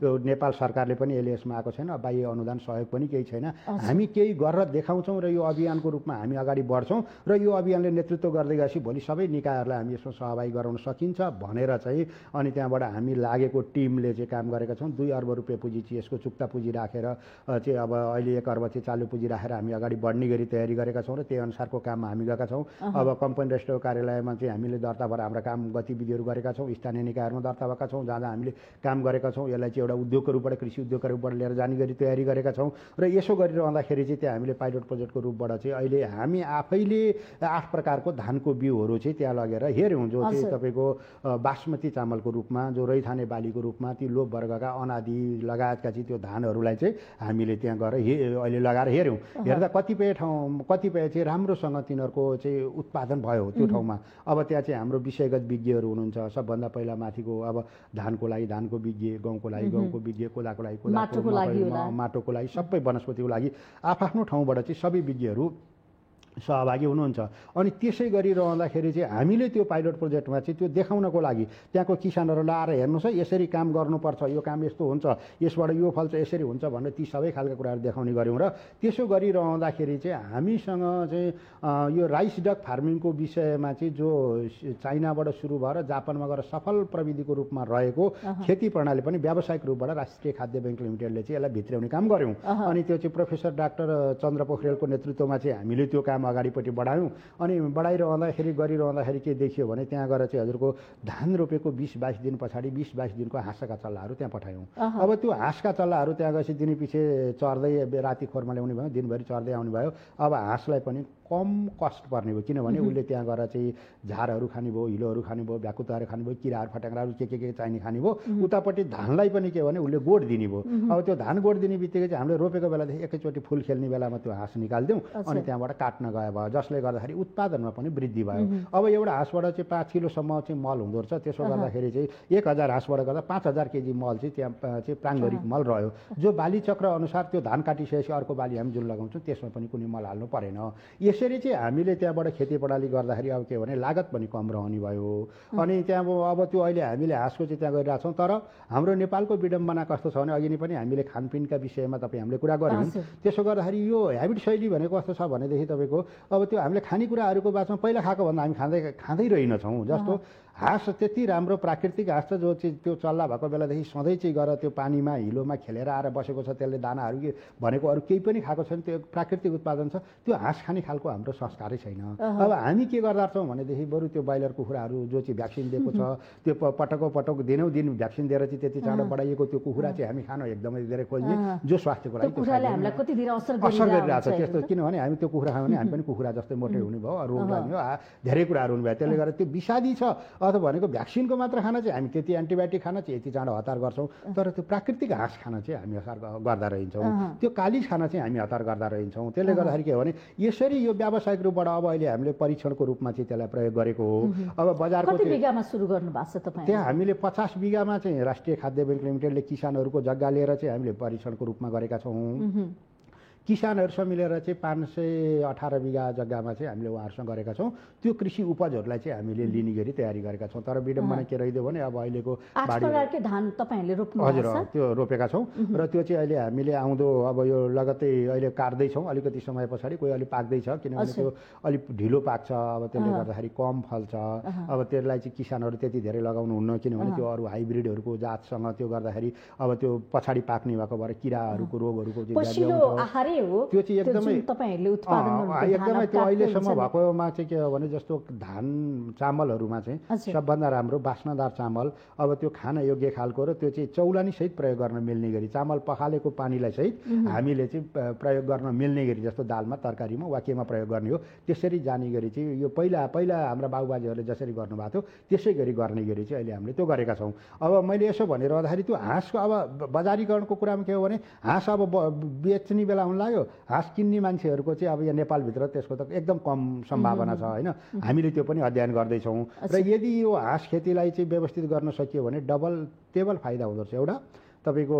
यो नेपाल सरकारले पनि यसले यसमा आएको छैन, बाह्य अनुदान सहयोग पनि केही छैन, हामी केही गरेर देखाउँछौँ र यो अभियानको रूपमा हामी अगाडि बढ्छौँ र यो अभियानले नेतृत्व गर्दै गएपछि भोलि सबै निकायहरूलाई हामी यसमा सहभागी गराउन सकिन्छ भनेर चाहिँ अनि त्यहाँबाट हामी लागेको टिमले चाहिँ काम गरेका छौँ। 2 अर्ब रुपियाँ पुँजी चाहिँ यसको चुक्ता पुँजी राखेर चाहिँ अब अहिले 1 अर्ब चाहिँ चालु पुँजी राखेर हामी अगाडि बढ्ने तयारी गरेका छौँ र त्यही अनुसारको काममा हामी गएका छौँ। अब कम्पनी रजिस्टर कार्यालयमा चाहिँ हामीले दर्ता भएर हाम्रा काम गतिविधिहरू गरेका छौँ। स्थानीय निकायहरूमा दर्ता भएका छौँ जहाँ हामीले काम गरेका छौँ। यसलाई चाहिँ एउटा उद्योगको रूपबाट कृषि उद्योगका रूपबाट लिएर जाने गरी तयारी गरेका छौँ र यसो गरिरहँदाखेरि चाहिँ त्यहाँ हामीले पाइलट प्रोजेक्टको रूपबाट चाहिँ अहिले हामी आफैले 8 प्रकारको धानको बिउहरू चाहिँ त्यहाँ लगेर हेऱ्यौँ, जो चाहिँ तपाईँको बासमती चामलको रूपमा, जो रैथाने बालीको रूपमा ती लोप वर्गका अनादि लगायतका चाहिँ त्यो धानहरूलाई चाहिँ हामीले त्यहाँ गएर अहिले लगाएर हेऱ्यौँ। हेर्दा कतिपय चाहिँ राम्रोसँग तिनीहरूको चाहिँ उत्पादन भयो त्यो ठाउँमा। अब त्यहाँ चाहिँ हाम्रो विषयगत विज्ञहरू हुनुहुन्छ। सबभन्दा पहिला माथिको अब धानको लागि धानको विज्ञ, गहुँको लागि गहुँको विज्ञ, कोदाको लागि कोदाको, माटोको लागि सबै वनस्पतिको लागि आफ्नो ठाउँबाट चाहिँ सबै विज्ञहरू सहभागी हुनुहुन्छ। अनि त्यसै गरिरहँदाखेरि चाहिँ हामीले त्यो पाइलट प्रोजेक्टमा चाहिँ त्यो देखाउनको लागि त्यहाँको किसानहरूलाई आएर हेर्नुहोस् है, यसरी काम गर्नुपर्छ, यो काम यस्तो हुन्छ, यसबाट यो फल्छ, यसरी हुन्छ भनेर ती सबै खालका कुराहरू देखाउने गऱ्यौँ। र त्यसो गरिरहँदाखेरि चाहिँ हामीसँग चाहिँ यो राइस डक फार्मिङको विषयमा चाहिँ जो चाइनाबाट सुरु भएर जापानमा गएर सफल प्रविधिको रूपमा रहेको खेती प्रणाली पनि व्यावसायिक रूपबाट राष्ट्रिय खाद्य ब्याङ्क लिमिटेडले चाहिँ यसलाई भित्र्याउने काम गऱ्यौँ। अनि त्यो चाहिँ प्रोफेसर डाक्टर चन्द्र पोखरेलको नेतृत्वमा चाहिँ हामीले त्यो काम अगाडिपट्टि बढायौँ। अनि बढाइरहँदाखेरि गरिरहँदाखेरि के देखियो भने त्यहाँ गएर चाहिँ हजुरको धान रोपेको 20-22 दिन पछाडि 20-22 दिनको हाँसका चल्लाहरू त्यहाँ पठायौँ। अब त्यो हाँसका चल्लाहरू त्यहाँ गएपछि दिने पछि चढ्दै राति खोरमा ल्याउने भयो, दिनभरि चढ्दै आउने भयो। अब हाँसलाई पनि कम कस्ट पर्ने भयो, किनभने उसले त्यहाँ गएर चाहिँ झारहरू खाने भयो, हिलोहरू खाने भयो, भ्याकुताहरू खाने भयो, किराहरू फट्याङ्ग्राहरू के चाहिने खाने भयो। उतापट्टि धानलाई पनि के भने उसले गोड दिने भयो। अब त्यो धान गोड दिने बित्तिकै चाहिँ हामीले रोपेको बेलादेखि एकैचोटि फुल खेल्ने बेलामा त्यो हाँस निकालिदिउँ अनि त्यहाँबाट काट्न गए भयो, जसले गर्दाखेरि उत्पादनमा पनि वृद्धि भयो। अब एउटा हाँसबाट चाहिँ 5 किलोसम्म चाहिँ मल हुँदो रहेछ। त्यसो गर्दाखेरि चाहिँ 1000 हाँसबाट गर्दा 5000 केजी मल चाहिँ त्यहाँ चाहिँ प्राङ्गरिक मल रह्यो, जो बाली चक्र अनुसार त्यो धान काटिसकेपछि अर्को बाली हामी जुन लगाउँछौँ त्यसमा पनि कुनै मल हाल्नु परेन। यसरी चाहिँ हामीले त्यहाँबाट खेती प्रणाली गर्दाखेरि अब के भने लागत पनि कम रहने भयो। अनि त्यहाँ अब त्यो अहिले हामीले हाँसको चाहिँ त्यहाँ गरिरहेछौँ। तर हाम्रो नेपालको विडम्बना कस्तो छ भने अघि नै पनि हामीले खानपिनका विषयमा तपाईँ हामीले कुरा गऱ्यौँ। त्यसो गर्दाखेरि यो ह्याबिट शैली भनेको कस्तो छ भनेदेखि तपाईँको अब त्यो हामीले खानेकुराहरूको बाछमा पहिला खाएको भन्दा हामी खाँदै रहेनछौँ। जस्तो हाँस त्यति राम्रो प्राकृतिक हाँस छ जो चाहिँ त्यो चल्ला भएको बेलादेखि सधैँ चाहिँ गएर त्यो पानीमा हिलोमा खेलेर आएर बसेको छ, त्यसले दानाहरू भनेको अरू केही पनि खाएको छैन, त्यो प्राकृतिक उत्पादन छ। त्यो हाँस खाने खालको हाम्रो संस्कारै छैन। अब हामी के गर्दा छौँ भनेदेखि बरु त्यो ब्रोइलर कुखुराहरू जो चाहिँ भ्याक्सिन दिएको छ त्यो पटक दिनौँ दिन भ्याक्सिन दिएर चाहिँ त्यति चाँडो बढाइएको त्यो कुखुरा चाहिँ हामी खान एकदमै धेरै खोज्ने, जो स्वास्थ्यको लागि असर गरिरहेको छ त्यस्तो। किनभने हामी त्यो कुखुरा खायो भने हामी पनि कुखुरा जस्तै मोटै हुने भयो, रोग लाग्ने भयो, धेरै कुराहरू हुने भयो। त्यसले गर्दा त्यो विषादी छ अथवा भनेको भ्याक्सिनको मात्र खान चाहिँ हामी त्यति एन्टिबायोटिक खान चाहिँ यति चाँडो हतार गर्छौँ। तर त्यो प्राकृतिक हाँस खान चाहिँ हामी हतार गर्दा रहन्छौँ, त्यो कालिज खान चाहिँ हामी हतार गर्दा रहन्छौँ। त्यसले गर्दाखेरि के हो भने यसरी यो व्यावसायिक रूपबाट अब अहिले हामीले परीक्षणको रूपमा चाहिँ त्यसलाई प्रयोग गरेको हो। अब बजारको बिगामा सुरु गर्नु भएको छ तपाईँ? त्यहाँ हामीले 50 बिगामा चाहिँ राष्ट्रिय खाद्य ब्याङ्क लिमिटेडले किसानहरूको जग्गा लिएर चाहिँ हामीले परीक्षणको रूपमा गरेका छौँ। किसानहरूसँग मिलेर चाहिँ 518 बिगा जग्गामा चाहिँ हामीले उहाँहरूसँग गरेका छौँ। त्यो कृषि उपजहरूलाई चाहिँ हामीले लिने गरी तयारी गरेका छौँ। तर विडम्बना के रहिदियो भने अब अहिलेको बाढी धान तपाईँहरूले रोप्नु? हजुर, त्यो रोपेका छौँ। र त्यो चाहिँ अहिले हामीले आउँदो अब यो लगत्तै अहिले काट्दैछौँ, अलिकति समय पछाडि कोही अलिक पाक्दैछ, किनभने त्यो अलिक ढिलो पाक्छ। अब त्यसले गर्दाखेरि कम फल्छ। अब त्यसलाई चाहिँ किसानहरू त्यति धेरै लगाउनुहुन्न, किनभने त्यो अरू हाइब्रिडहरूको जातसँग त्यो गर्दाखेरि अब त्यो पछाडि पाक्ने भएको भएर किराहरूको रोगहरूको त्यो चाहिँ एकदमै त्यो अहिलेसम्म भएकोमा चाहिँ के हो भने जस्तो धान चामलहरूमा चाहिँ सबभन्दा राम्रो बास्नादार चामल, अब त्यो खान योग्य खालको र त्यो चाहिँ चौलानी सहित प्रयोग गर्न मिल्ने गरी चामल पखालेको पानीलाई सहित हामीले चाहिँ प्रयोग गर्न मिल्ने गरी, जस्तो दालमा तरकारीमा वा केमा प्रयोग गर्ने हो त्यसरी जाने गरी चाहिँ यो पहिला हाम्रा बाबुबाजेहरूले जसरी गर्नुभएको थियो त्यसै गरी गर्ने गरी चाहिँ अहिले हामीले त्यो गरेका छौँ। अब मैले यसो भनिरहँदाखेरि त्यो हाँसको अब बजारीकरणको कुरामा के हो भने हाँस अब बेच्ने बेला हुन लाग्यो, हाँस किन्ने मान्छेहरूको चाहिँ अब यहाँ नेपालभित्र त्यसको त एकदम कम सम्भावना छ होइन। हामीले त्यो पनि अध्ययन गर्दैछौँ। र यदि यो हाँस खेतीलाई चाहिँ व्यवस्थित गर्न सकियो भने डबल टेबल फाइदा हुँदो रहेछ। एउटा तपाईँको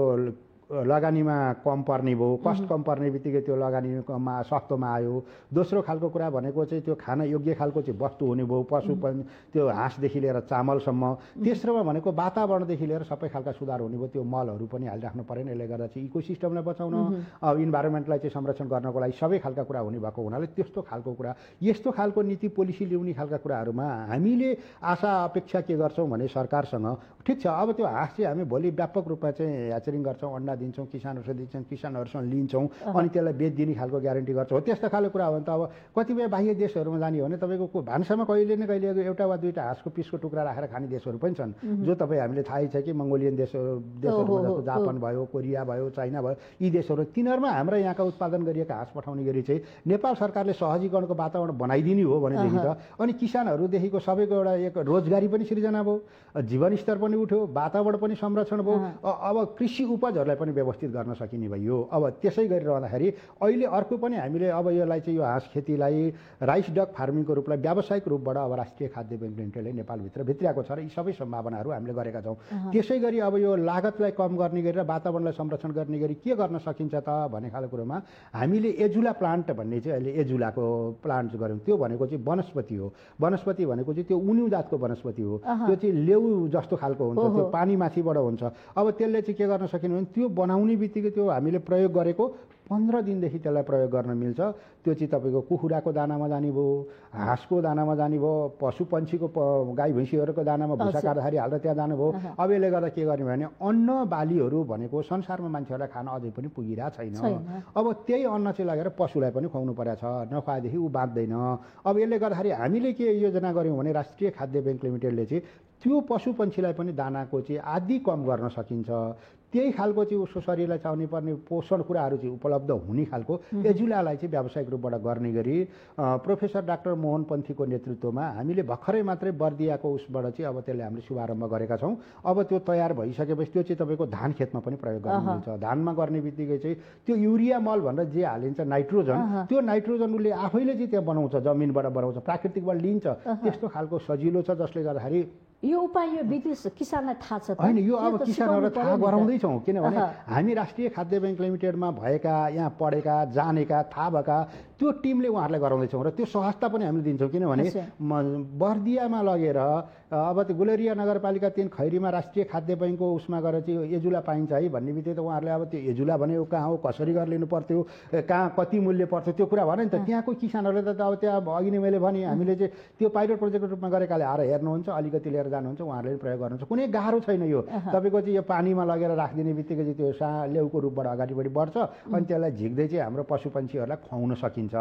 लगानीमा कम पर्ने भयो, कस्ट कम पर्ने बित्तिकै त्यो लगानीमा सस्तोमा आयो। दोस्रो खालको कुरा भनेको चाहिँ त्यो खान योग्य खालको चाहिँ वस्तु हुने भयो, पशु पनि त्यो हाँसदेखि लिएर चामलसम्म। तेस्रोमा भनेको वातावरणदेखि लिएर सबै खालका सुधार हुने भयो, त्यो मलहरू पनि हालिराख्नु परेन। यसले गर्दा चाहिँ इकोसिस्टमलाई बचाउन, अब इन्भाइरोमेन्टलाई चाहिँ संरक्षण गर्नको लागि सबै खालका कुरा हुने भएको हुनाले त्यस्तो खालको कुरा, यस्तो खालको नीति पोलिसी ल्याउने खालका कुराहरूमा हामीले आशा अपेक्षा के गर्छौँ भने सरकारसँग ठिक छ अब त्यो हाँस चाहिँ हामी भोलि व्यापक रूपमा चाहिँ ह्याचरिङ गर्छौँ, अन्डा दिन्छौँ, किसानहरूसँग दिन्छौँ, किसानहरूसँग लिन्छौँ, अनि त्यसलाई बेचिदिने खालको ग्यारेन्टी गर्छौँ। त्यस्तो खालको कुरा हो भने त अब कतिपय बाह्य देशहरूमा जाने हो भने तपाईँको भान्सामा कहिले न कहिले एउटा वा दुईवटा हाँसको पिसको टुक्रा राखेर खाने देशहरू पनि छन्, जो तपाईँ हामीले थाहै छ कि मङ्गोलियन देशहरूमा जस्तो जापान भयो, कोरिया भयो, चाइना भयो, यी देशहरू तिनीहरूमा हाम्रा यहाँका उत्पादन गरिएका हाँस पठाउने गरी चाहिँ नेपाल सरकारले सहजीकरणको वातावरण बनाइदिने हो भनेदेखि त अनि किसानहरूदेखिको सबैको एउटा एक रोजगारी पनि सृजना भयो, जीवनस्तर पनि उठ्यो, वातावरण पनि संरक्षण भयो, अब कृषि उपजहरूलाई पनि व्यवस्थित गर्न सकिने भयो। अब त्यसै गरिरहँदाखेरि अहिले अर्को पनि हामीले अब यसलाई चाहिँ यो हाँस खेतीलाई राइस डक फार्मिङको रूपलाई व्यावसायिक रूपबाट अब राष्ट्रिय खाद्य बैंक लिमिटेडले नेपालभित्र भित्र्याएको छ र यी सबै सम्भावनाहरू हामीले गरेका छौँ। त्यसै गरी अब यो लागतलाई कम गर्ने गरी र वातावरणलाई संरक्षण गर्ने गरी के गर्न सकिन्छ त भन्ने खालको कुरोमा हामीले एजुला प्लान्ट भन्ने चाहिँ अहिले एजुलाको प्लान्ट गऱ्यौँ। त्यो भनेको चाहिँ वनस्पति हो। वनस्पति भनेको चाहिँ त्यो उन्यु जातको वनस्पति हो। त्यो चाहिँ लेउ जस्तो खालको हुन्छ, त्यो पानी माथिबाट हुन्छ। अब त्यसले चाहिँ के गर्न सकिने भने त्यो बनाउने बित्तिकै त्यो हामीले प्रयोग गरेको 15 दिनदेखि त्यसलाई प्रयोग गर्न मिल्छ। त्यो चाहिँ तपाईँको कुखुराको दानामा जाने भयो, हाँसको दानामा जाने भयो, पशु पन्छीको गाई भैँसीहरूको दानामा भुसा काट्दाखेरि हालेर त्यहाँ जानुभयो। अब यसले गर्दा के गर्ने भने अन्न बालीहरू भनेको संसारमा मान्छेहरूलाई खान अझै पनि पुगिरहेको छैन। अब त्यही अन्न चाहिँ लगेर पशुलाई पनि खुवाउनु परेको छ, नखुवाएदेखि ऊ बाँच्दैन। अब यसले गर्दाखेरि हामीले के योजना गऱ्यौँ भने राष्ट्रिय खाद्य बैंक लिमिटेडले चाहिँ त्यो पशु पन्छीलाई पनि दानाको चाहिँ आदि कम गर्न सकिन्छ। त्यही खालको चाहिँ उसको शरीरलाई चाहिने पर्ने पोषण कुराहरू चाहिँ उपलब्ध हुने खालको एजुलालाई चाहिँ व्यावसायिक रूपबाट गर्ने गरी प्रोफेसर डाक्टर मोहन पन्थीको नेतृत्वमा हामीले भर्खरै मात्रै बर्दियाको उसबाट चाहिँ अब त्यसले हामीले शुभारम्भ गरेका छौँ। अब त्यो तयार भइसकेपछि त्यो चाहिँ तपाईँको धान खेतमा पनि प्रयोग गर्न मिल्छ। धानमा गर्ने बित्तिकै चाहिँ त्यो युरिया मल भनेर जे हालिन्छ नाइट्रोजन, त्यो नाइट्रोजन उसले आफैले चाहिँ त्यहाँ बनाउँछ, जमिनबाट बनाउँछ, प्राकृतिकबाट लिन्छ। त्यस्तो खालको सजिलो छ जसले गर्दाखेरि यो उपाय यो विधि किसानलाई थाहा छ होइन। यो अब किसानहरूलाई थाहा गराउँदैछौँ, किनभने हामी राष्ट्रिय खाद्य बैंक लिमिटेडमा भएका, यहाँ पढेका, जानेका, थाहा भएका त्यो टिमले उहाँहरूलाई गराउँदैछौँ र त्यो सहजता पनि हामीले दिन्छौँ। किनभने बर्दियामा लगेर अब त्यो गुलेरिया नगरपालिका 3 खैरीमा राष्ट्रिय खाद्य बैंकको उसमा गएर चाहिँ एजुला पाइन्छ है भन्ने बित्तिकै त उहाँहरूले अब त्यो एजुला भने कहाँ हो, कसरी गरेर लिनु पर्थ्यो, कहाँ कति मूल्य पर्थ्यो त्यो कुरा भएन नि त। त्यहाँको किसानहरूले त अब त्यहाँ अघि नै मैले भने हामीले चाहिँ त्यो पाइलट प्रोजेक्टको रूपमा गरेकाले आएर हेर्नुहुन्छ, अलिकति लिएर जानुहुन्छ, उहाँहरूले प्रयोग गर्नुहुन्छ। कुनै गाह्रो छैन यो। तपाईँको चाहिँ यो पानीमा लगेर राखिदिने बित्तिकै चाहिँ त्यो लेउको रूपबाट अगाडिपट्टि बढ्छ अनि त्यसलाई झिक्दै चाहिँ हाम्रो पशु पन्छीहरूलाई खुवाउन सकिन्छ।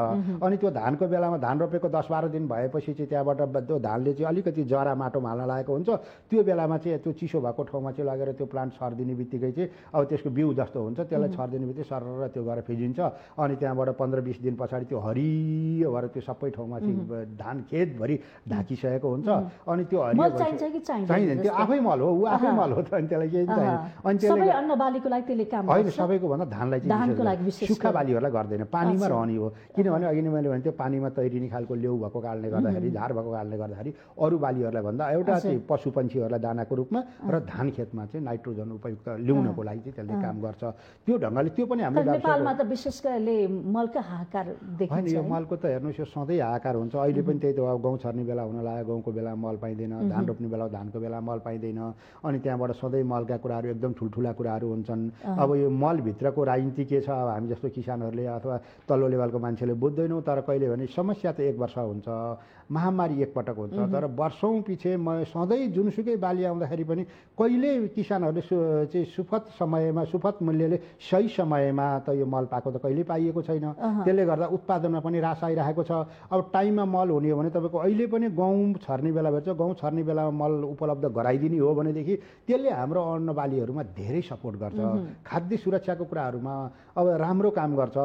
अनि त्यो धानको बेलामा धान रोपेको 10-12 दिन भएपछि चाहिँ त्यहाँबाट त्यो धानले चाहिँ अलिकति जरा माटो हाल्न लागेको हुन्छ। त्यो बेलामा चाहिँ त्यो चिसो भएको ठाउँमा चाहिँ लगेर त्यो प्लान्ट छरिदिने बित्तिकै चाहिँ अब त्यसको बिउ जस्तो हुन्छ, त्यसलाई छरिदिने बित्तिकै सरर त्यो गरेर फिजिन्छ। अनि त्यहाँबाट 15-20 दिन पछाडि त्यो हरियो भएर त्यो सबै ठाउँमा चाहिँ धान खेतभरि ढाकिसकेको हुन्छ। अनि त्यो हरियो चाहिँदैन, त्यो आफै मल हो, ऊ आफै मल हो त। अनि त्यसलाई केही चाहिँदैन। अनि त्यसले अन्न बालीको लागि त्यसले काम होइन, सबैको भन्दा धानलाई चाहिँ सुक्खा बालीहरूलाई गर्दैन, पानीमा रहने हो। किनभने अघि नै मैले भने त्यो पानीमा तैरिने खालको लेउ भएको कारणले गर्दाखेरि, झार भएको कारणले गर्दाखेरि अरू बालीहरूलाई भन्दा एउटा चाहिँ पशु पन्छीहरूलाई दानाको रूपमा र धान खेतमा चाहिँ नाइट्रोजन उपयुक्त ल्याउनको लागि चाहिँ त्यसले काम गर्छ। त्यो ढङ्गले त्यो पनि हामीले नेपालमा त विशेष गरी मलको हाहाकार देखिन्छ। होइन, यो मलको त हेर्नुहोस् यो सधैँ हाहाकार हुन्छ। अहिले पनि त्यही त अब गहुँ छर्ने बेला हुन लाग्यो, गहुँको बेला मल पाइँदैन, धान रोप्ने बेला धानको बेला मल पाइँदैन। अनि त्यहाँबाट सधैँ मलका कुराहरू एकदम ठुल्ठुला कुराहरू हुन्छन्। अब यो मलभित्रको राजनीति के छ, अब हामी जस्तो किसानहरूले अथवा तल्लो लेभलको मान्छेले बुझ्दैनौँ। तर कहिले भने समस्या त 1 वर्ष हुन्छ, महामारी एकपटक हुन्छ, तर वर्षौँ पछि सधैँ जुनसुकै बाली आउँदाखेरि पनि कहिले किसानहरूले चाहिँ सुपथ समयमा, सुपथ मूल्यले सही समयमा त यो मल पाएको त कहिल्यै पाइएको छैन। त्यसले गर्दा उत्पादनमा पनि ह्रास आइरहेको छ। अब टाइममा मल हुने हो भने तपाईँको अहिले पनि गहुँ छर्ने बेला भेट्छ, गहुँ छर्ने बेलामा मल उपलब्ध गराइदिने हो भनेदेखि त्यसले हाम्रो अन्न बालीहरूमा धेरै सपोर्ट गर्छ। खाद्य सुरक्षाको कुराहरूमा अब राम्रो काम गर्छ।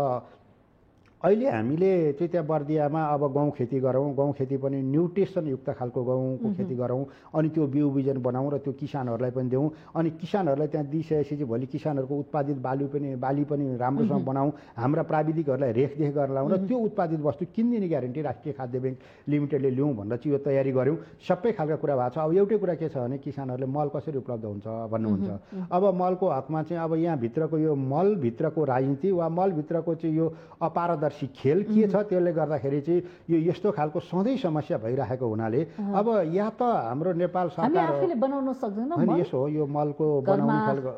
अहिले हामीले चाहिँ त्यहाँ बर्दियामा अब गहुँ खेती गरौँ, गहुँ खेती पनि न्युट्रिसनयुक्त खालको गहुँको खेती गरौँ, अनि त्यो बिउ बिजन बनाऊँ र त्यो किसानहरूलाई पनि देऊँ। अनि किसानहरूलाई त्यहाँ दिइसकेपछि चाहिँ भोलि किसानहरूको उत्पादित बाली पनि राम्रोसँग बनाऊँ, हाम्रा प्राविधिकहरूलाई रेखदेख गरेर लाउँ र त्यो उत्पादित वस्तु किनिदिने ग्यारेन्टी राष्ट्रिय खाद्य बैंक लिमिटेडले लिउँ भनेर चाहिँ यो तयारी गऱ्यौँ। सबै खालका कुरा भएको छ। अब एउटै कुरा के छ भने किसानहरूले मल कसरी उपलब्ध हुन्छ भन्नुहुन्छ। अब मलको हकमा चाहिँ अब यहाँभित्रको यो मलभित्रको राजनीति वा मलभित्रको चाहिँ यो अपारदर्शी खेल के छ, त्यसले गर्दाखेरि चाहिँ यो यस्तो खालको सधैँ समस्या भइरहेको हुनाले अब या त हाम्रो नेपाल सरकार होइन, यसो हो यो मलको बनाउने खालको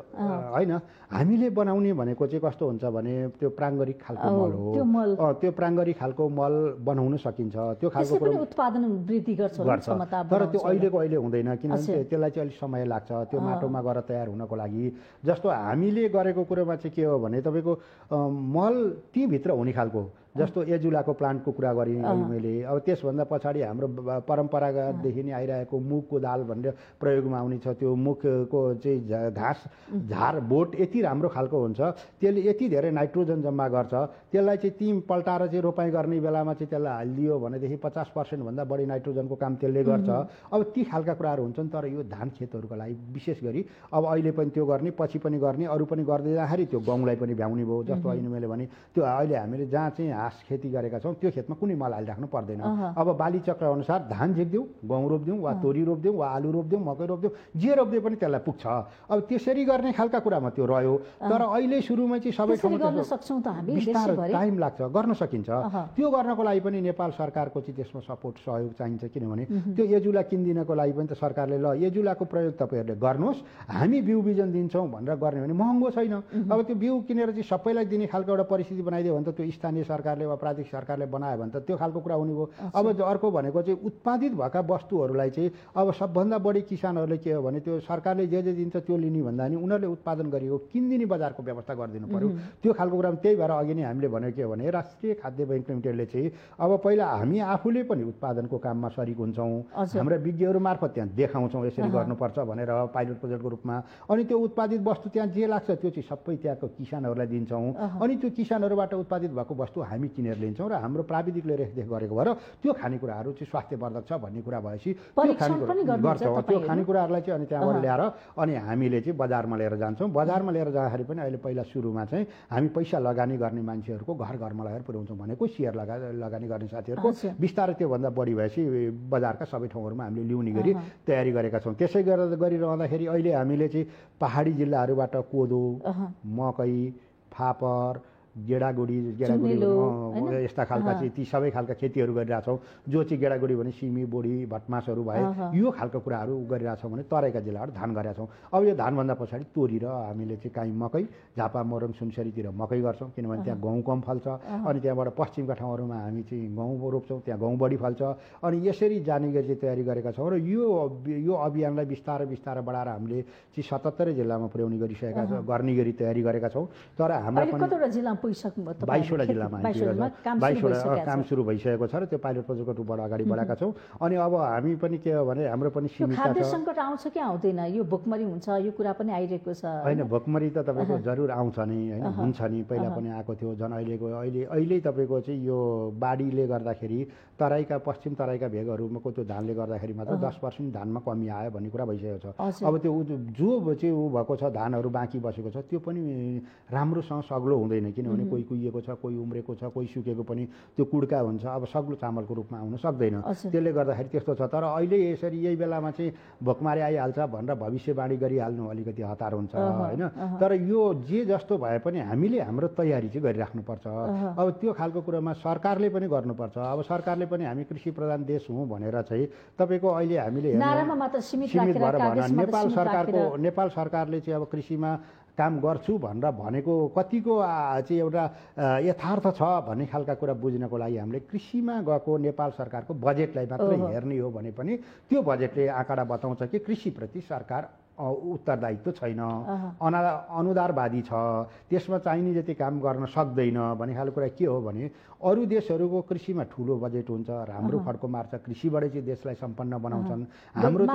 होइन, हामीले बनाउने भनेको चाहिँ कस्तो हुन्छ भने त्यो प्राङ्गरिक खालको मल हो। त्यो प्राङ्गरिक खालको मल बनाउन सकिन्छ, त्यो खालको उत्पादन वृद्धि गर्छ, तर त्यो अहिलेको अहिले हुँदैन। किनभने त्यसलाई चाहिँ अलिक समय लाग्छ त्यो माटोमा गएर तयार हुनको लागि। जस्तो हामीले गरेको कुरोमा चाहिँ के हो भने तपाईँको मल तीभित्र हुने खालको जस्तो एजुलाको प्लान्टको कुरा गरेँ अहिले मैले। अब त्यसभन्दा पछाडि हाम्रो परम्परागतदेखि नै आइरहेको मुगको दाल भनेर प्रयोगमा आउने छ। त्यो मुगको चाहिँ घाँस झार बोट यति राम्रो खालको हुन्छ, त्यसले यति धेरै नाइट्रोजन जम्मा गर्छ। त्यसलाई चाहिँ तिम पल्टाएर चाहिँ रोपाइँ गर्ने बेलामा चाहिँ त्यसलाई हालिदियो भनेदेखि 50% भन्दा बढी नाइट्रोजनको काम त्यसले गर्छ। अब ती खालका कुराहरू हुन्छन्। तर यो धान खेतहरूको लागि विशेष गरी अब अहिले पनि त्यो गर्ने, पछि पनि गर्ने, अरू पनि गर्दै जाँदाखेरि त्यो गहुँलाई पनि भ्याउने भयो। जस्तो अहिले मैले भने त्यो अहिले हामीले जहाँ चाहिँ हाँस खेती गरेका छौँ त्यो खेतमा कुनै मल हालिराख्नु पर्दैन। अब बाली चक्र अनुसार धान झिक्दिउँ, गहुँ रोप्दिउँ, वा तोरी रोप्दिउँ, वा आलु रोप्दिउँ, मकै रोप्दिउँ, जे रोप्दिउँ पनि त्यसलाई पुग्छ। अब त्यसरी गर्ने खालका कुरामा त्यो रह्यो। तर अहिले सुरुमा चाहिँ सबै ठाउँमा टाइम लाग्छ, गर्न सकिन्छ। त्यो गर्नको लागि पनि नेपाल सरकारको चाहिँ त्यसमा सपोर्ट सहयोग चाहिन्छ। किनभने त्यो एजुला किनिदिनको लागि पनि त सरकारले ल एजुलाको प्रयोग तपाईँहरूले गर्नुहोस्, हामी बिउ बिजन दिन्छौँ भनेर गर्ने भने महँगो छैन। अब त्यो बिउ किनेर चाहिँ सबैलाई दिने खालको एउटा परिस्थिति बनाइदियो भने त त्यो स्थानीय सरकारले वा प्रादेशिक सरकारले बनायो भने त त्यो खालको कुरा हुने भयो। अब अर्को भनेको चाहिँ उत्पादित भएका वस्तुहरूलाई चाहिँ अब सबभन्दा बढी किसानहरूले के हो भने त्यो सरकारले जे जे दिन्छ त्यो लिने भन्दा नि उनीहरूले उत्पादन गरेको किनिदिने बजारको व्यवस्था गरिदिनु पर्यो। त्यो खालको कुरा त्यही भएर अघि नै हामीले भनेको के हो भने राष्ट्रिय खाद्य बैंक लिमिटेडले चाहिँ अब पहिला हामी आफूले पनि उत्पादनको काममा सरिक हुन्छौँ, हाम्रा विज्ञहरू मार्फत त्यहाँ देखाउँछौँ यसरी गर्नुपर्छ भनेर पाइलट प्रोजेक्टको रूपमा। अनि त्यो उत्पादित वस्तु त्यहाँ जे लाग्छ त्यो चाहिँ सबै त्यहाँको किसानहरूलाई दिन्छौँ। अनि त्यो किसानहरूबाट उत्पादित भएको वस्तु हामी किनेर लिन्छौँ र हाम्रो प्राविधिकले रेखदेख गरेको भएर त्यो खानेकुराहरू चाहिँ स्वास्थ्यवर्धक छ भन्ने कुरा भएपछि त्यो खानेकुरा गर्छौँ। त्यो खानेकुराहरूलाई चाहिँ अनि त्यहाँबाट ल्याएर अनि हामीले चाहिँ बजारमा लिएर जान्छौँ। बजारमा लिएर जाँदाखेरि पनि अहिले पहिला सुरुमा चाहिँ हामी पैसा लगानी गर्ने मान्छेहरूको घर घरमा लगेर पुर्याउँछौँ भनेको सेयर लगानी गर्ने साथीहरूको बिस्तारै त्योभन्दा बढी भएपछि बजारका सबै ठाउँहरूमा हामीले ल्याउने गरी तयारी गरेका छौँ। त्यसै गरिरहँदाखेरि अहिले हामीले चाहिँ पहाडी जिल्लाहरूबाट कोदो, मकै, फापर, गेडागुडी यस्ता खालका चाहिँ ती सबै खालका खेतीहरू गरिरहेछौँ। जो चाहिँ गेडागुडी भने सिमी, बोडी, भटमासहरू भए यो खालको कुराहरू गरिरहेछौँ भने तराईका जिल्लाहरू धान गरेका छौँ। अब यो धानभन्दा पछाडि तोरी र हामीले चाहिँ काहीँ मकै, झापा मोरङ सुनसरीतिर मकै गर्छौँ किनभने त्यहाँ गहुँ कम फल्छ। अनि त्यहाँबाट पश्चिमका ठाउँहरूमा हामी चाहिँ गहुँ रोप्छौँ, त्यहाँ गहुँ बढी फल्छ। अनि यसरी जाने गरी चाहिँ तयारी गरेका छौँ र यो अभियानलाई बिस्तारै बिस्तारै बढाएर हामीले चाहिँ 77 जिल्लामा पुर्याउने गरिसकेका छौँ, गर्ने गरी तयारी गरेका छौँ। तर हाम्रो 22वटा जिल्लामा 22वटा काम सुरु भइसकेको छ र त्यो पाइलट प्रोजेक्टको रूपबाट अगाडि बढाएका छौँ। अनि अब हामी पनि के हो भने हाम्रो पनि सीमित छ। खाद्य सङ्कट आउँछ कि आउँदैन? यो भोकमरी हुन्छ यो कुरा पनि आइरहेको छ होइन? भोकमरी त तपाईँको जरुर आउँछ नि होइन, हुन्छ नि, पहिला पनि आएको थियो। झन् अहिले तपाईँको चाहिँ यो बाढीले गर्दाखेरि तराईका पश्चिम तराईका भेगहरूको त्यो धानले गर्दाखेरि मात्र 10% धानमा कमी आयो भन्ने कुरा भइसकेको छ। अब त्यो जो चाहिँ ऊ भएको छ धानहरू बाँकी बसेको छ त्यो पनि राम्रोसँग सग्लो हुँदैन। किनभने कोही कुहिएको छ, कोही उम्रेको छ, कोही सुकेको पनि त्यो कुड्का हुन्छ। अब सग्लो चामलको रूपमा आउन सक्दैन। त्यसले गर्दाखेरि त्यस्तो छ। तर अहिले यसरी यही बेलामा चाहिँ भोकमारी आइहाल्छ भनेर भविष्यवाणी गरिहाल्नु अलिकति हतार हुन्छ होइन। तर यो जे जस्तो भए पनि हामीले हाम्रो तयारी चाहिँ गरिराख्नुपर्छ। अब त्यो खालको कुरामा सरकारले पनि गर्नुपर्छ। अब सरकारले पनि हामी कृषि प्रधान देश हौँ भनेर चाहिँ तपाईँको अहिले हामीले नेपाल सरकारले चाहिँ अब कृषिमा काम गर्छु भनेर भनेको कतिको चाहिँ एउटा यथार्थ छ भन्ने खालका कुरा बुझ्नको लागि हामीले कृषिमा गएको नेपाल सरकारको बजेटलाई मात्र हेर्ने हो भने पनि त्यो बजेटले आँकडा बताउँछ कि कृषिप्रति सरकार उत्तरदायित्व छैन, अनुदारवादी छ, त्यसमा चाहिने जति काम गर्न सक्दैन भन्ने खालको कुरा के हो भने अरू देशहरूको कृषिमा ठुलो बजेट हुन्छ, राम्रो फड्को मार्छ, कृषिबाटै चाहिँ देशलाई सम्पन्न बनाउँछन्। हाम्रो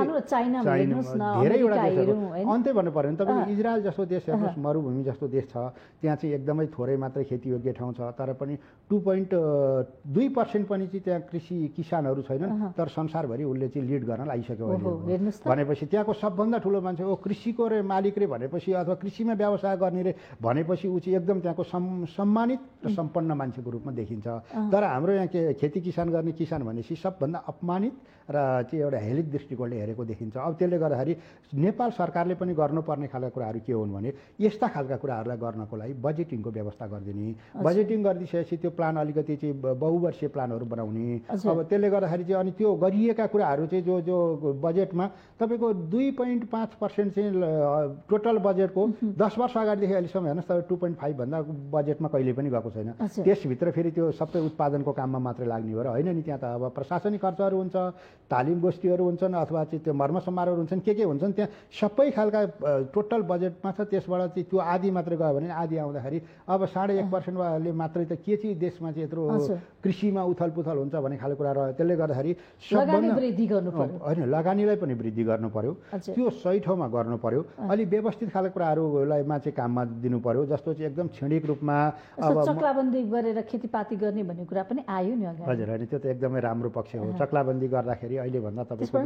धेरैवटा देशहरू अन्त्य भन्नु पऱ्यो भने तपाईँको इजरायल जस्तो देश हेर्नुहोस्, मरुभूमि जस्तो देश छ, त्यहाँ चाहिँ एकदमै थोरै मात्रै खेतीयोग्य ठाउँ छ। तर पनि 2.2% पनि चाहिँ त्यहाँ कृषि किसानहरू छैनन्। तर संसारभरि उसले चाहिँ लिड गर्न लागिसक्यो भनेपछि त्यहाँको सबभन्दा ठुलो मान्छे हो कृषिको रे मालिक रे भनेपछि अथवा कृषिमा व्यवसाय गर्ने रे भनेपछि ऊ चाहिँ एकदम त्यहाँको सम्मानित र सम्पन्न मान्छेको रूपमा देखिन्छ। तर हाम्रो यहाँ खेती किसान गर्ने किसान भनेपछि सबभन्दा अपमानित र चाहिँ एउटा हेलिक दृष्टिकोणले हेरेको देखिन्छ। अब त्यसले गर्दाखेरि नेपाल सरकारले पनि गर्नुपर्ने खालका कुराहरू के हुन् भने यस्ता खालका कुराहरूलाई गर्नको लागि बजेटिङको व्यवस्था गरिदिने, बजेटिङ गरिदिइसकेपछि त्यो प्लान अलिकति चाहिँ बहुवर्षीय प्लानहरू बनाउने। अब त्यसले गर्दाखेरि चाहिँ अनि त्यो गरिएका कुराहरू चाहिँ जो बजेटमा तपाईँको 2.5 10% चाहिँ टोटल बजेटको 10 वर्ष अगाडिदेखि अहिलेसम्म हेर्नुहोस् त 2.5 भन्दा बजेटमा कहिले पनि गएको छैन। त्यसभित्र फेरि त्यो सबै उत्पादनको काममा मात्रै लाग्ने हो र होइन नि। त्यहाँ त अब प्रशासनिक खर्चहरू हुन्छ, तालिम गोष्ठीहरू हुन्छन्, अथवा चाहिँ त्यो मर्म समारोहहरू हुन्छन्, के हुन्छन्, त्यहाँ सबै खालका टोटल बजेटमा छ। त्यसबाट चाहिँ त्यो आधी मात्रै गयो भने आधी आउँदाखेरि अब 1.5%ले मात्रै त के चाहिँ देशमा चाहिँ यत्रो कृषिमा उथलपुथल हुन्छ भन्ने खालको कुरा रह्यो। त्यसले गर्दाखेरि होइन, लगानीलाई पनि वृद्धि गर्नु पर्यो, त्यो सही ठाउँमा गर्नु पर्यो, अलि व्यवस्थित खालको कुराहरूलाई चाहिँ काममा दिनु पर्यो। जस्तो चाहिँ एकदम क्षणिक रूपमा अब चक्लाबन्दी गरेर खेतीपाती गर्ने भन्ने कुरा पनि आयो नि अगाडि। हजुर, होइन, त्यो त एकदमै राम्रो पक्ष हो। चक्लाबन्दी गर्दाखेरि अहिले भन्दा तपाईँको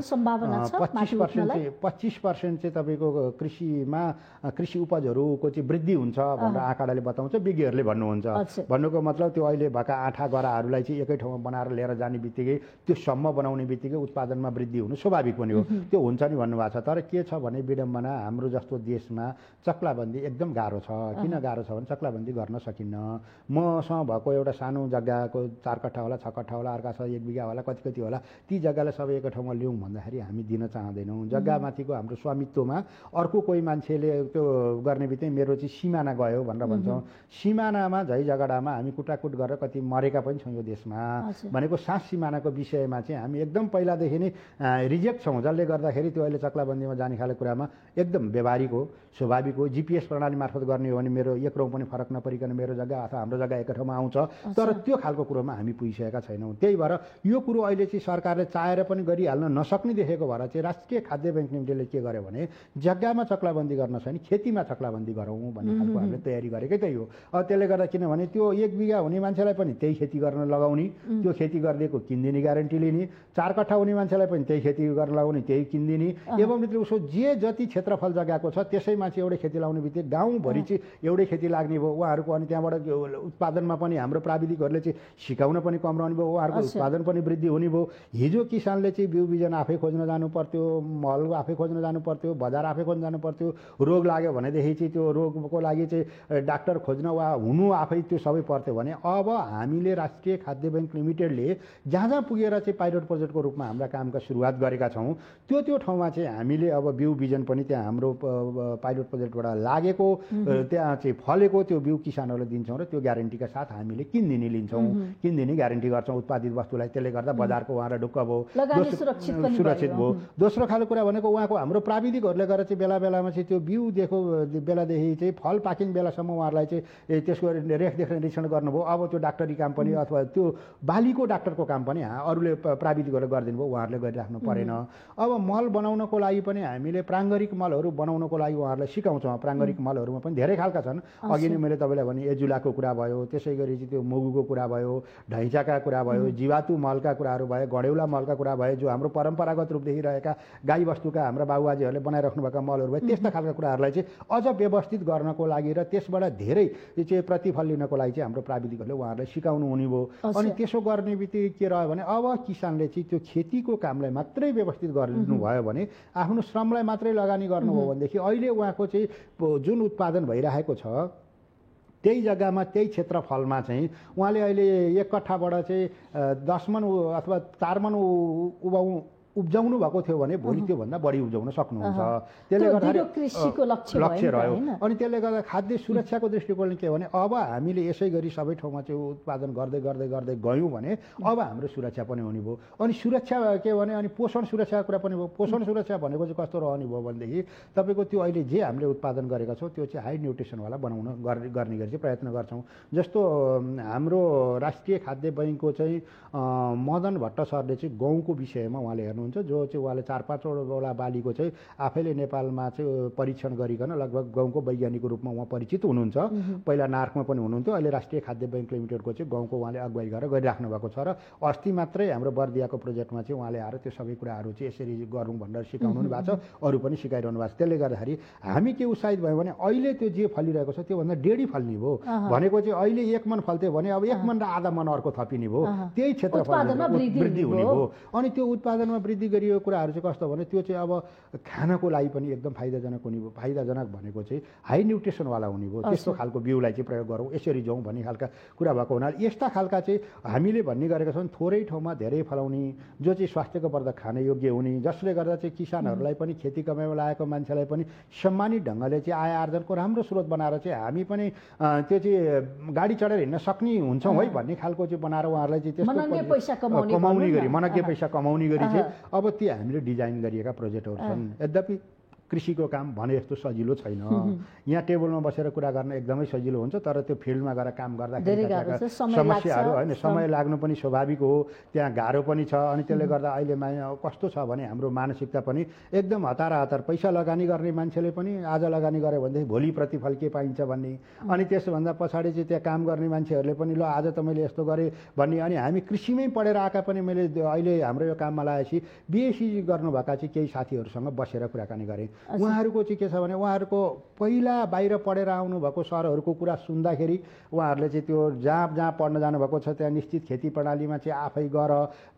25% चाहिँ तपाईँको कृषि उपजहरूको चाहिँ वृद्धि हुन्छ भनेर आँकडाले बताउँछ, विज्ञहरूले भन्नुहुन्छ। भन्नुको मतलब त्यो अहिले भएका आँठा गराहरूलाई चाहिँ एकै ठाउँमा बनाएर लिएर जाने बित्तिकै त्यो सम्म बनाउने बित्तिकै उत्पादनमा वृद्धि हुनु स्वाभाविक पनि हो, त्यो हुन्छ नि भन्नुभएको छ। तर के छ भने विडम्बना, हाम्रो जस्तो देशमा चक्लाबन्दी एकदम गाह्रो छ। किन गाह्रो छ भने चक्लाबन्दी गर्न सकिन्न। मसँग भएको एउटा सानो जग्गाको 4 कट्ठा होला, 6 कट्ठा होला, अर्का 1 बिघा होला, कति होला, ती जग्गालाई सबै एकै ठाउँमा ल्याउँ भन्दाखेरि हामी दिन चाहँदैनौँ। जग्गामाथिको हाम्रो स्वामित्वमा अर्को कोही मान्छेले त्यो गर्ने बित्तिकै मेरो चाहिँ सिमाना गयो भनेर भन्छौँ। सिमानामा झै झगडामा हामी कुटाकुट गरेर कति मरेका पनि छौँ यो देशमा। भनेको सास सिमानाको विषयमा चाहिँ हामी एकदम पहिलादेखि नै रिजेक्ट छौँ, जसले गर्दाखेरि त्यो अहिले चक्लाबन्दीमा जाने खाले कुरामा एकदम व्यवहारिक हो, स्वाभाविक हो। GPS प्रणाली मार्फत गर्ने हो भने मेरो एक रौँ पनि फरक नपरिकन मेरो जग्गा अथवा हाम्रो जग्गा एकै ठाउँमा आउँछ। तर त्यो खालको कुरोमा हामी पुगिसकेका छैनौँ। त्यही भएर यो कुरो अहिले चाहिँ सरकारले चाहेर पनि गरिहाल्न नसक्ने देखेको भएर चाहिँ राष्ट्रिय खाद्य ब्याङ्क लिमिटेडले के गर्यो भने जग्गामा चक्लाबन्दी गर्न छैन, खेतीमा चक्लाबन्दी गरौँ भन्ने खालको हामीले तयारी गरेकै त्यही हो। अब त्यसले गर्दा किनभने त्यो 1 बिघा हुने मान्छेलाई पनि त्यही खेती गर्न लगाउने, त्यो खेती गरिदिएको किन्दिने ग्यारेन्टी लिने, 4 कट्ठा हुने मान्छेलाई पनि त्यही खेती गर्न लगाउने, त्यही किन्दिने। एवं रीतिले उसो जे जति क्षेत्रफल जग्गाको छ त्यसैमा चाहिँ एउटै खेती लाउने बित्तिकै गाउँभरि चाहिँ एउटै खेती लाग्ने भयो उहाँहरूको। अनि त्यहाँबाट उत्पादनमा पनि हाम्रो प्राविधिकहरूले चाहिँ सिकाउन पनि कम रहने भयो, उहाँहरूको उत्पादन पनि वृद्धि हुने भयो। हिजो किसानले चाहिँ बिउ बिजन आफै खोज्न जानु पर्थ्यो, मल आफै खोज्न जानु पर्थ्यो, बजार आफै खोज्न जानु पर्थ्यो। रोग लाग्यो भनेदेखि चाहिँ त्यो रोगको लागि चाहिँ डाक्टर खोज्न वा हुनु आफै त्यो सबै पर्थ्यो भने अब हामीले राष्ट्रिय खाद्य ब्याङ्क लिमिटेडले जहाँ पुगेर चाहिँ पाइलट प्रोजेक्टको रूपमा हाम्रा कामका सुरुवात गरेका छौँ, त्यो ठाउँमा चाहिँ हामीले अब बिउ बिजन पनि त्यहाँ हाम्रो पाइलट प्रोजेक्टबाट लागेको त्यहाँ चाहिँ फलेको त्यो बिउ किसानहरूलाई दिन्छौँ र त्यो ग्यारेन्टीका साथ हामीले किन्दिने लिन्छौँ, किन्दिने ग्यारेन्टी गर्छौँ उत्पादित वस्तुलाई। त्यसले गर्दा बजारको उहाँलाई ढुक्क भयो, सुरक्षित भयो। दोस्रो खालको कुरा भनेको उहाँको हाम्रो प्राविधिकहरूले गरेर चाहिँ बेला बेलामा चाहिँ त्यो बिउ दिएको बेलादेखि चाहिँ फल पाकिने बेलासम्म उहाँहरूलाई चाहिँ त्यसको रेखदेख निरीक्षण गर्नुभयो। अब त्यो डाक्टरी काम पनि अथवा त्यो बालीको डाक्टरको काम पनि अरूले प्राविधिकहरूले गरिदिनु भयो, उहाँहरूले गरिराख्नु परेन। अब मल बनाउनको लागि पनि हामीले प्राङ्गारिक मलहरू बनाउनको लागि उहाँहरूलाई सिकाउँछौँ। प्राङ्गारिक मलहरूमा पनि धेरै खालका छन्। अघि नै मैले तपाईँलाई भने एजुलाको कुरा भयो, त्यसै गरी चाहिँ त्यो मुगुको कुरा भयो, ढैँचाका कुरा भयो, जीवातु मलका कुराहरू भयो, गडेउला मलका कुरा भयो, जो हाम्रो परम्परागत रूपदेखि रहेका गाई वस्तुका हाम्रा बाबुबाजेहरूले बनाइराख्नुभएका मलहरू भयो। त्यस्ता खालका कुराहरूलाई चाहिँ अझ व्यवस्थित गर्नको लागि र त्यसबाट धेरै चाहिँ प्रतिफल लिनको लागि चाहिँ हाम्रो प्राविधिकहरूले उहाँहरूलाई सिकाउनु हुने भयो। अनि त्यसो गर्ने बित्तिकै के रह्यो भने अब किसानले चाहिँ त्यो खेतीको कामलाई मात्रै व्यवस्थित गरिदिनु भयो भने, आफ्नो श्रमलाई मात्रै लगानी गर्नुभयो भनेदेखि अहिले उहाँको चाहिँ जुन उत्पादन भइरहेको छ त्यही जग्गामा त्यही क्षेत्रफलमा चाहिँ उहाँले अहिले 1 कट्ठाबाट चाहिँ 10 मन अथवा 4 मन उब्जाउनु भएको थियो भने भोलि त्योभन्दा बढी उब्जाउन सक्नुहुन्छ। त्यसले गर्दा कृषिको लक्ष्य रह्यो। अनि त्यसले गर्दा खाद्य सुरक्षाको दृष्टिकोणले के भने अब हामीले यसै गरी सबै ठाउँमा चाहिँ उत्पादन गर्दै गर्दै गर्दै गयौँ भने अब हाम्रो सुरक्षा पनि हुने भयो। अनि सुरक्षा के भने अनि पोषण सुरक्षाको कुरा पनि भयो। पोषण सुरक्षा भनेको चाहिँ कस्तो रहने भयो भनेदेखि तपाईँको त्यो अहिले जे हामीले उत्पादन गरेका छौँ त्यो चाहिँ हाई न्युट्रिसनवाला बनाउन गर्ने गरी चाहिँ प्रयत्न गर्छौँ। जस्तो हाम्रो राष्ट्रिय खाद्य बैङ्कको चाहिँ मदन भट्ट सरले चाहिँ गहुँको विषयमा उहाँले हेर्नुहुन्छ, जो चाहिँ उहाँले 4-5वटा बालीको चाहिँ आफैले नेपालमा चाहिँ परीक्षण गरिकन लगभग गहुँको वैज्ञानिकको रूपमा उहाँ परिचित हुनुहुन्छ। पहिला नार्कमा पनि हुनुहुन्थ्यो, अहिले राष्ट्रिय खाद्य बैङ्क लिमिटेडको चाहिँ गहुँको उहाँले अगुवाई गरेर गरिराख्नु भएको छ। र अस्ति मात्रै हाम्रो बर्दियाको प्रोजेक्टमा चाहिँ उहाँले आएर त्यो सबै कुराहरू चाहिँ यसरी गरौँ भनेर सिकाउनु भएको छ, अरू पनि सिकाइरहनु भएको छ। त्यसले गर्दाखेरि हामी के उत्साहित भयो भने अहिले त्यो जे फलिरहेको छ त्योभन्दा डेढी फल्ने भयो। भनेको चाहिँ अहिले 1 मन फल्थ्यो भने अब 1 मन र आधा मन अर्को थपिने भयो। त्यही क्षेत्रफलमा वृद्धि हुने भयो। अनि त्यो उत्पादनमा वृद्धि गरिएको कुराहरू चाहिँ कस्तो भने त्यो चाहिँ अब खानको लागि पनि एकदम फाइदाजनक हुने भयो। फाइदाजनक भनेको चाहिँ हाई न्युट्रिसनवाला हुने भयो। त्यस्तो खालको बिउलाई चाहिँ प्रयोग गरौँ, यसरी जाउँ भन्ने खालका कुरा भएको हुनाले यस्ता खालका चाहिँ हामीले भन्ने गरेका छौँ थोरै ठाउँमा धेरै फलाउने, जो चाहिँ स्वास्थ्यको वर्धक खान योग्य हुने, जसले गर्दा चाहिँ किसानहरूलाई पनि खेती कमाइमा लागेको मान्छेलाई पनि सम्मानित ढङ्गले चाहिँ आय आर्जनको राम्रो स्रोत बनाएर चाहिँ हामी पनि त्यो चाहिँ गाडी चढेर हिँड्न सक्ने हुन्छौँ है भन्ने खालको चाहिँ बनाएर उहाँहरूलाई चाहिँ त्यस्तो कमाउने गरी मनग्गे पैसा कमाउने गरी चाहिँ अब ती हामीले डिजाइन गरिएका प्रोजेक्टहरू छन्। यद्यपि कृषिको काम भने जस्तो सजिलो छैन। यहाँ टेबलमा बसेर कुरा गर्न एकदमै सजिलो हुन्छ, तर त्यो फिल्डमा गएर काम गर्दाखेरि समस्याहरू होइन, समय लाग्नु पनि स्वाभाविक हो, त्यहाँ गाह्रो पनि छ। अनि त्यसले गर्दा अहिले कस्तो छ भने हाम्रो मानसिकता पनि एकदम हतार पैसा लगानी गर्ने मान्छेले पनि आज लगानी गऱ्यो भनेदेखि भोलि प्रतिफल के पाइन्छ भन्ने, अनि त्यसभन्दा पछाडि चाहिँ त्यहाँ काम गर्ने मान्छेहरूले पनि ल आज त मैले यस्तो गरेँ भन्ने। अनि हामी कृषिमै पढेर आएका पनि मैले अहिले हाम्रो यो काममा लगाएपछि बिएससी गर्नुभएका चाहिँ केही साथीहरूसँग बसेर कुराकानी गरेँ। उहाँहरूको चाहिँ के छ भने उहाँहरूको पहिला बाहिर पढेर आउनुभएको सरहरूको कुरा सुन्दाखेरि उहाँहरूले चाहिँ त्यो जहाँ पढ्न जानुभएको छ त्यहाँ निश्चित खेती प्रणालीमा चाहिँ आफै गर,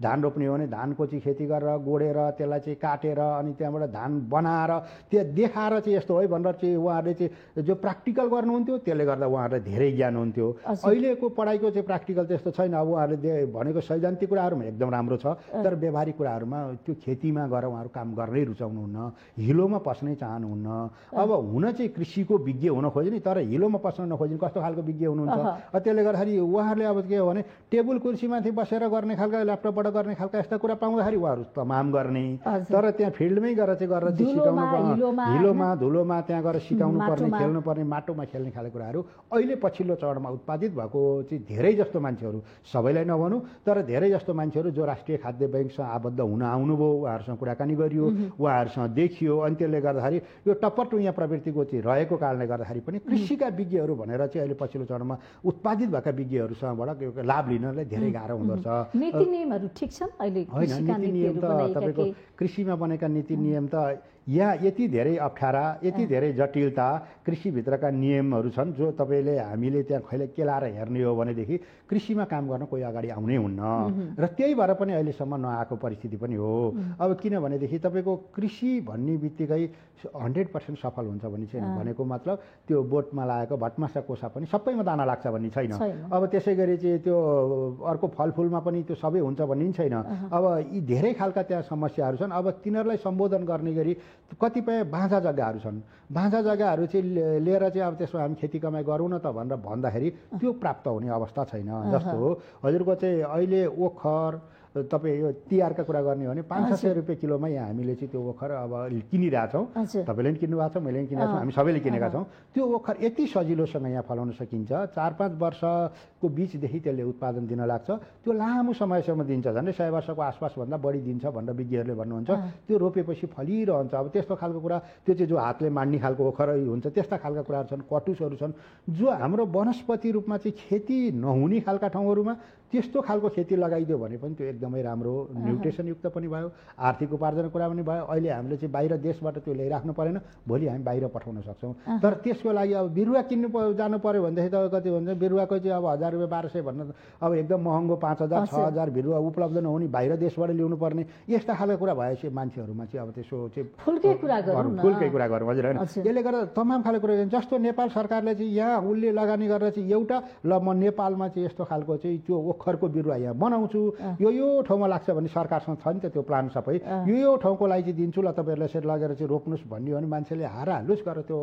धान रोप्ने हो भने धानको चाहिँ खेती गरेर गोडेर त्यसलाई चाहिँ काटेर अनि त्यहाँबाट धान बनाएर त्यो देखाएर चाहिँ यस्तो है भनेर चाहिँ उहाँहरूले चाहिँ जो प्र्याक्टिकल गर्नुहुन्थ्यो त्यसले गर्दा उहाँहरूलाई धेरै ज्ञान हुन्थ्यो। अहिलेको पढाइको चाहिँ प्र्याक्टिकल त्यस्तो छैन। अब उहाँहरूले भनेको सैद्धान्तिक कुराहरूमा एकदम राम्रो छ, तर व्यवहारिक कुराहरूमा त्यो खेतीमा गएर उहाँहरू काम गर्नै रुचाउनुहुन्न, हिलोमा पस्नै चाहनुहुन्न। अब हुन चाहिँ कृषिको विज्ञ हुन खोज्यो नि, तर हिलोमा पस्न नखोज्ने कस्तो खालको विज्ञ हुनुहुन्छ। त्यसले गर्दाखेरि उहाँहरूले अब के हो भने टेबल कुर्सीमाथि बसेर गर्ने खालका ल्यापटपबाट गर्ने खालका यस्ता कुरा पाउँदाखेरि उहाँहरू तमाम गर्ने, तर त्यहाँ फिल्डमै गएर चाहिँ गरेर सिकाउनु पर्ने, हिलोमा धुलोमा त्यहाँ गएर सिकाउनु पर्ने, खेल्नु पर्ने, माटोमा खेल्ने खाले कुराहरू अहिले पछिल्लो चरणमा उत्पादित भएको चाहिँ धेरै जस्तो मान्छेहरू, सबैलाई नभनौँ तर धेरै जस्तो मान्छेहरू जो राष्ट्रिय खाद्य बैंकसँग आबद्ध हुन आउनुभयो, उहाँहरूसँग कुराकानी गरियो, उहाँहरूसँग देखियो। अनि त्यसले गर्दाखेरि यो टप्परटुइया प्रवृत्तिको चाहिँ रहेको कारणले गर्दाखेरि पनि कृषिका विज्ञहरू भनेर चाहिँ अहिले पछिल्लो चरणमा उत्पादित भएका विज्ञहरूसँगबाट लाभ लिनलाई धेरै गाह्रो हुँदो रहेछ। नीति नियमहरू ठिक छन् अहिले? नीति नियम त तपाईँको कृषिमा बनेका नीति नियम त यहाँ यति धेरै अप्ठ्यारा, यति धेरै जटिलता कृषिभित्रका नियमहरू छन् जो तपाईँले हामीले त्यहाँ खैले केलाएर हेर्ने हो भनेदेखि कृषिमा काम गर्न कोही अगाडि आउनै हुन्न। र त्यही भएर पनि अहिलेसम्म नआएको परिस्थिति पनि हो। अब किनभनेदेखि तपाईँको कृषि भन्ने बित्तिकै 100% सफल हुन्छ भन्ने छैन। भनेको मतलब त्यो बोटमा लागेको भटमासा कोसा पनि सबैमा दाना लाग्छ भन्ने छैन। अब त्यसै गरी चाहिँ त्यो अर्को फलफुलमा पनि त्यो सबै हुन्छ भन्ने पनि छैन। अब यी धेरै खालका त्यहाँ समस्याहरू छन्। अब तिनीहरूलाई सम्बोधन गर्ने गरी कतिपय बाँझा जग्गाहरू छन्। बाँझा जग्गाहरू चाहिँ लिएर चाहिँ अब त्यसमा हामी खेती कमाइ गरौँ न त भनेर भन्दाखेरि त्यो प्राप्त हुने अवस्था छैन। जस्तो हो हजुरको चाहिँ अहिले ओखर तपाईँ यो तिहारका कुरा गर्ने हो भने 500 रुपियाँ किलोमा यहाँ हामीले चाहिँ त्यो ओखर अब किनिरहेछौँ। तपाईँले पनि किन्नु भएको छ, मैले पनि किनेको छु, हामी सबैले किनेका छौँ। त्यो ओखर यति सजिलोसँग यहाँ फलाउन सकिन्छ। 4-5 वर्षको बिचदेखि त्यसले उत्पादन दिन लाग्छ। त्यो लामो समयसम्म दिन्छ, झन्डै 100 वर्षको आसपासभन्दा बढी दिन्छ भनेर विज्ञहरूले भन्नुहुन्छ। त्यो रोपेपछि फलिरहन्छ। अब त्यस्तो खालको कुरा त्यो चाहिँ जो हातले माड्ने खालको ओखर हुन्छ त्यस्ता खालका कुराहरू छन्, कटुसहरू छन् जो हाम्रो वनस्पति रूपमा चाहिँ खेती नहुने खालका ठाउँहरूमा त्यस्तो खालको खेती लगाइदियो भने पनि त्यो एकदमै राम्रो न्युट्रिसनयुक्त पनि भयो, आर्थिक उपार्जनको कुरा पनि भयो। अहिले हामीले चाहिँ बाहिर देशबाट त्यो ल्याइराख्नु परेन, भोलि हामी बाहिर पठाउन सक्छौँ। तर त्यसको लागि अब बिरुवा किन्नु जानु पऱ्यो भनेदेखि त कति भन्छ बिरुवाको चाहिँ अब 1000 रुपियाँ 1200 भन्दा अब एकदम महँगो 5000 6000 बिरुवा उपलब्ध नहुने बाहिर देशबाट ल्याउनु पर्ने यस्ता खालको कुरा भएपछि मान्छेहरूमा चाहिँ अब त्यसो चाहिँ फुलकै कुरा गरौँ हजुर होइन। यसले गर्दा तमाम खालको कुरा जस्तो नेपाल सरकारले चाहिँ यहाँ उसले लगानी गरेर चाहिँ एउटा ल म नेपालमा चाहिँ यस्तो खालको चाहिँ त्यो ओखरको बिरुवा यहाँ बनाउँछु, यो ठाउँमा लाग्छ भने सरकारसँग छ नि त त्यो प्लान सबै, यो ठाउँको लागि चाहिँ दिन्छु ल तपाईँहरूलाई यसरी लगेर चाहिँ रोप्नुहोस् भन्ने हो भने मान्छेले हाराहालुस गरेर त्यो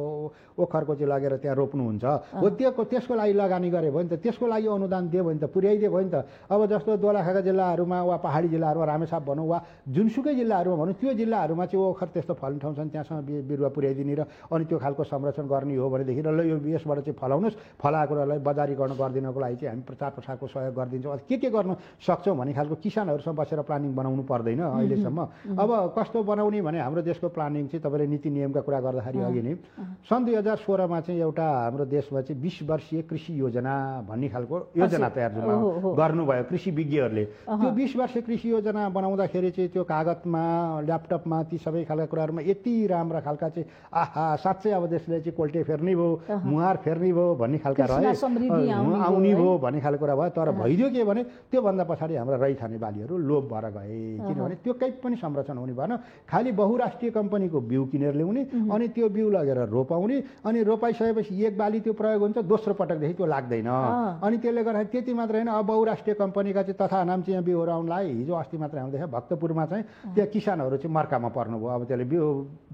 ओखरको चाहिँ लगेर त्यहाँ रोप्नुहुन्छ। हो त्यसको लागि लगानी गऱ्यो भने त त्यसको लागि अनुदान दियो भने त पुर्याइदियो भने त अब जस्तो दोलखाका जिल्लाहरूमा वा पहाडी जिल्लाहरूमा रामेछाप भनौँ वा जुनसुकै जिल्लाहरूमा भनौँ त्यो जिल्लाहरूमा चाहिँ ओखर त्यस्तो फल्ने ठाउँ छन्, त्यहाँसँग बिरुवा पुर्याइदिने र अनि त्यो खालको संरक्षण गर्ने हो भनेदेखि ल यो यसबाट चाहिँ फलाउनुहोस्, फलाएको कुरालाई बजारीकरण गरिदिनको लागि चाहिँ हामी प्रचार प्रसारको सहयोग गरिदिन्छौँ, के गर्न सक्छौँ भन्ने खालको किसानहरूसँग बसेर प्लानिङ बनाउनु पर्दैन अहिलेसम्म। अब कस्तो बनाउने भने हाम्रो देशको प्लानिङ चाहिँ तपाईँले नीति नियमका कुरा गर्दाखेरि अघि नै सन् 2016मा चाहिँ एउटा हाम्रो देशमा चाहिँ 20 वर्षीय कृषि योजना भन्ने खालको योजना तयार गर्नुभयो कृषि विज्ञहरूले। त्यो 20 वर्षीय कृषि योजना बनाउँदाखेरि चाहिँ त्यो कागजमा ल्यापटपमा ती सबै खालका कुराहरूमा यति राम्रा खालका चाहिँ आहा साँच्चै अब देशले चाहिँ कोल्टे फेर्ने भयो, मुहार फेर्ने भयो भन्ने खालका रहे, आउने भयो भन्ने खालको कुरा भयो। तर भइदियो के भने त्योभन्दा पछाडि हाम्रा रैथाने नेपालीहरू लोभ भएर गए, किनभने त्यो केही पनि संरक्षण हुने भएन। खालि बहुराष्ट्रिय कम्पनीको बिउ किनेर ल्याउने अनि त्यो बिउ लगेर रोपाउने, अनि रोपाइसकेपछि एक बाली त्यो प्रयोग हुन्छ, दोस्रो पटकदेखि त्यो लाग्दैन। अनि त्यसले गर्दा त्यति मात्र होइन, अब बहुराष्ट्रिय कम्पनीका चाहिँ तथा नाम चाहिँ बिउहरू आउनु लाग्यो। हिजो अस्ति मात्र आउँदैछ भक्तपुरमा चाहिँ त्यहाँ किसानहरू चाहिँ मर्कामा पर्नुभयो। अब त्यसले बिउ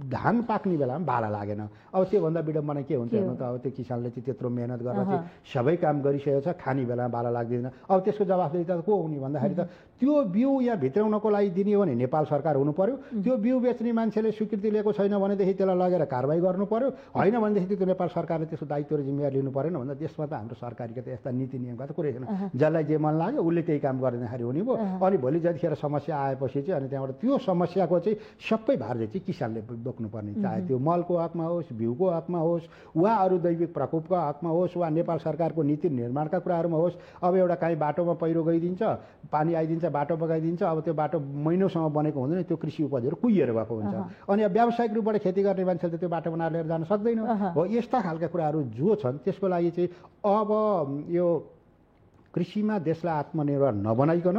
धान पाक्ने बेलामा भाला लागेन। अब त्योभन्दा विडम्बना के हुन्छ हेर्नु त। अब त्यो किसानले चाहिँ त्यत्रो मेहनत गरेर चाहिँ सबै काम गरिसकेको छ, खाने बेलामा भाला लाग्दैन। अब त्यसको जवाफदेही त को हुने भन्दाखेरि त त्यो बिउ यहाँ भित्राउनको लागि दिने हो भने नेपाल सरकार हुनु पर्यो। त्यो बिउ बेच्ने मान्छेले स्वीकृति लिएको छैन भनेदेखि त्यसलाई लगेर कारबाही गर्नु पर्यो। होइन भनेदेखि त्यो नेपाल सरकारले त्यसको दायित्व र जिम्मेवारी लिनु परेन भन्दा देशमा त हाम्रो सरकारका त यस्ता नीति नियमका त कुरै छैन। जसलाई जे मन लाग्यो उसले त्यही काम गर्दाखेरि हुने भयो। अनि भोलि जतिखेर समस्या आएपछि चाहिँ अनि त्यहाँबाट त्यो समस्याको चाहिँ सबै भार चाहिँ किसानले बोक्नुपर्ने, चाहे त्यो मलको हकमा होस्, बिउको हकमा होस्, वा अरू दैविक प्रकोपको हकमा होस्, वा नेपाल सरकारको नीति निर्माणका कुराहरूमा होस्। अब एउटा काहीँ बाटोमा पहिरो गइदिन्छ, पानी आइदिन्छ, बाटो बगाइदिन्छ, अब त्यो बाटो महिनौसम्म बनेको हुँदैन, त्यो कृषि उपजहरू कुहिएर गएको हुन्छ। अनि अब व्यावसायिक रूपबाट खेती गर्ने मान्छेले त त्यो बाटो बनाएर लिएर जान सक्दैन हो। यस्ता खालका कुराहरू जो छन् त्यसको लागि चाहिँ अब यो कृषिमा देशलाई आत्मनिर्भर नबनाइकन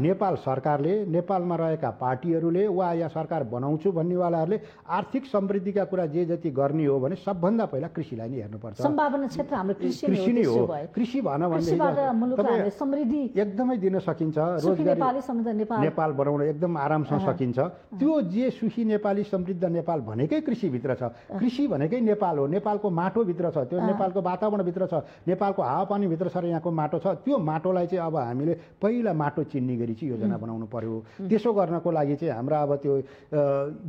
नेपाल सरकारले, नेपालमा रहेका पार्टीहरूले वा यहाँ सरकार बनाउँछु भन्नेवालाहरूले आर्थिक समृद्धिका कुरा जे जति गर्ने हो भने सबभन्दा पहिला कृषिलाई नै हेर्नुपर्छ। सम्भावना क्षेत्र हाम्रो कृषि नै हो। कृषि भन भने समृद्धि एकदमै दिन सकिन्छ, रोजगारी नेपाल बनाउन एकदम आरामसँग सकिन्छ। त्यो जे सुखी नेपाली समृद्ध नेपाल भनेकै कृषिभित्र छ। कृषि भनेकै नेपाल हो। नेपालको माटोभित्र छ, त्यो नेपालको वातावरणभित्र छ, नेपालको हावापानीभित्र छ र यहाँको माटो छ। त्यो माटोलाई चाहिँ अब हामीले पहिला माटो चिन्ने गरी चाहिँ योजना बनाउनु पर्यो। त्यसो गर्नको लागि चाहिँ हाम्रो अब त्यो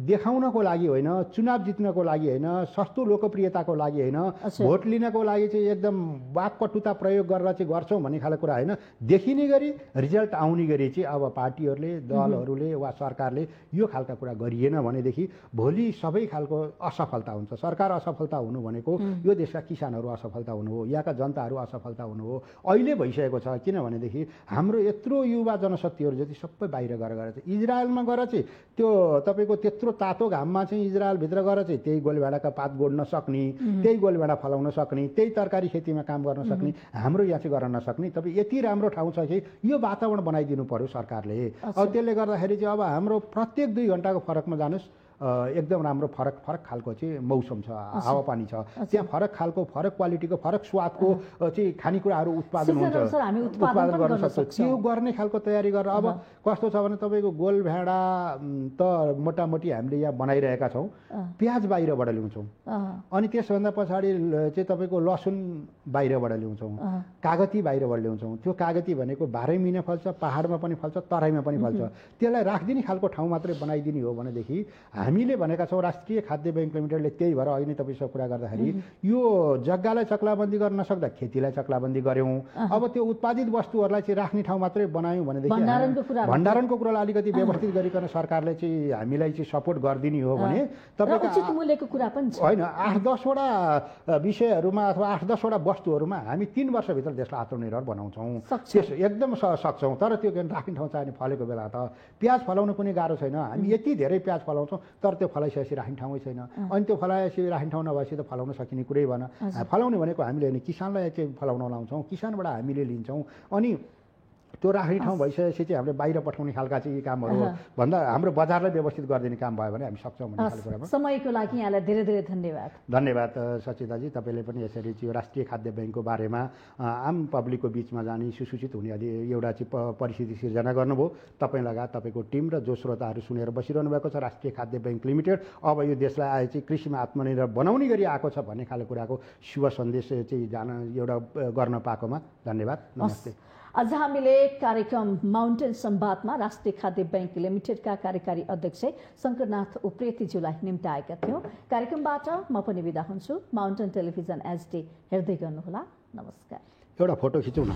देखाउनको लागि होइन, चुनाव जित्नको लागि होइन, सस्तो लोकप्रियताको लागि होइन, भोट लिनको लागि चाहिँ एकदम वाकपटुता प्रयोग गरेर चाहिँ गर्छौँ भन्ने खालको कुरा होइन। देखिने गरी रिजल्ट आउने गरी चाहिँ अब पार्टीहरूले, दलहरूले वा सरकारले यो खालका कुरा गरिएन भनेदेखि भोलि सबै खालको असफलता हुन्छ। सरकार असफलता हुनु भनेको यो देशका किसानहरू असफलता हुनु हो, यहाँका जनताहरू असफलता हुनु हो। अहिले भइसकेको छ। किनभनेदेखि हाम्रो यत्रो युवा जनशक्तिहरू जति सबै बाहिर गएर चाहिँ इजरायलमा गएर चाहिँ त्यो तपाईँको त्यत्रो तातो घाममा चाहिँ इजरायलभित्र गएर चाहिँ त्यही गोलभेडाका पात गोड्न सक्ने, त्यही गोलभेडा फलाउन सक्ने, त्यही तरकारी खेतीमा काम गर्न सक्ने, हाम्रो यहाँ चाहिँ गर्न नसक्ने। तपाईँ यति राम्रो ठाउँ छ कि यो वातावरण बनाइदिनु पर्यो सरकारले। अब त्यसले गर्दाखेरि चाहिँ अब हाम्रो प्रत्येक 2 घन्टाको फरकमा जानुहोस्, एकदम राम्रो फरक खालको चाहिँ मौसम छ, हावापानी छ, त्यहाँ फरक खालको, फरक क्वालिटीको, फरक स्वादको चाहिँ खानेकुराहरू उत्पादन हुन्छ, उत्पादन गर्न सक्छ। त्यो गर्ने खालको तयारी गरेर अब कस्तो छ भने तपाईँको गोलभेडा त मोटामोटी हामीले यहाँ बनाइरहेका छौँ, प्याज बाहिरबाट ल्याउँछौँ, अनि त्यसभन्दा पछाडि चाहिँ तपाईँको लसुन बाहिरबाट ल्याउँछौँ, कागती बाहिरबाट ल्याउँछौँ। त्यो कागती भनेको 12 महिना फल्छ, पहाडमा पनि फल्छ, तराईमा पनि फल्छ। त्यसलाई राखिदिने खालको ठाउँ मात्रै बनाइदिने हो भनेदेखि हामीले भनेका छौँ राष्ट्रिय खाद्य ब्याङ्क लिमिटेडले त्यही भएर अहिले तपाईँसँग कुरा गर्दाखेरि यो जग्गालाई चक्लाबन्दी गर्न नसक्दा खेतीलाई चक्लाबन्दी गऱ्यौँ। अब त्यो उत्पादित वस्तुहरूलाई चाहिँ राख्ने ठाउँ मात्रै बनायौँ भनेदेखि भण्डारणको कुरालाई अलिकति व्यवस्थित गरिकन सरकारले चाहिँ हामीलाई चाहिँ सपोर्ट गरिदिने हो भने तपाईँको मूल्यको कुरा पनि छ होइन। 8-10वटा विषयहरूमा अथवा 8-10वटा वस्तुहरूमा हामी 3 वर्षभित्र देशलाई आत्मनिर्भर बनाउँछौँ, त्यस एकदम सक्छौँ। तर त्यो राख्ने ठाउँ चाहिने फलेको बेला त प्याज फलाउनु पनि गाह्रो छैन। हामी यति धेरै प्याज फलाउँछौँ तर त्यो फलाइसकेपछि राख्ने ठाउँै छैन। अनि त्यो फलाएपछि राख्ने ठाउँ नभएपछि त फलाउन सकिने कुरै भएन। फलाउने भनेको हामीले नि किसानलाई चाहिँ फलाउन लाउँछौँ, किसानबाट हामीले लिन्छौँ, अनि त्यो राख्ने ठाउँ भइसकेपछि चाहिँ हामीले बाहिर पठाउने खालका चाहिँ कामहरू भन्दा हाम्रो बजारलाई व्यवस्थित गरिदिने काम भयो भने हामी सक्छौँ भन्ने खालको कुरामा। समयको लागि यहाँलाई धेरै धेरै धन्यवाद। धन्यवाद सचिताजी। तपाईँले पनि यसरी चाहिँ राष्ट्रिय खाद्य ब्याङ्कको बारेमा आम पब्लिकको बिचमा जाने, सुसूचित हुने एउटा चाहिँ परिस्थिति सिर्जना गर्नुभयो। तपाईँ लगायत तपाईँको टिम र जो श्रोताहरू सुनेर बसिरहनु भएको छ राष्ट्रिय खाद्य ब्याङ्क लिमिटेड अब यो देशलाई आए चाहिँ कृषिमा आत्मनिर्भर बनाउने गरी आएको छ भन्ने खालको कुराको शुभ सन्देश चाहिँ एउटा गर्न पाएकोमा धन्यवाद, नमस्ते। आज हामीले कार्यक्रम माउन्टेन संवादमा राष्ट्रिय खाद्य ब्याङ्क लिमिटेडका कार्यकारी अध्यक्ष शङ्करनाथ उप्रेतीज्यूलाई निम्ताएका थियौँ। कार्यक्रमबाट म पनि बिदा हुन्छु। माउन्टेन टेलिभिजन HD हेर्दै गर्नुहोला। नमस्कार। एउटा फोटो खिचौँ न।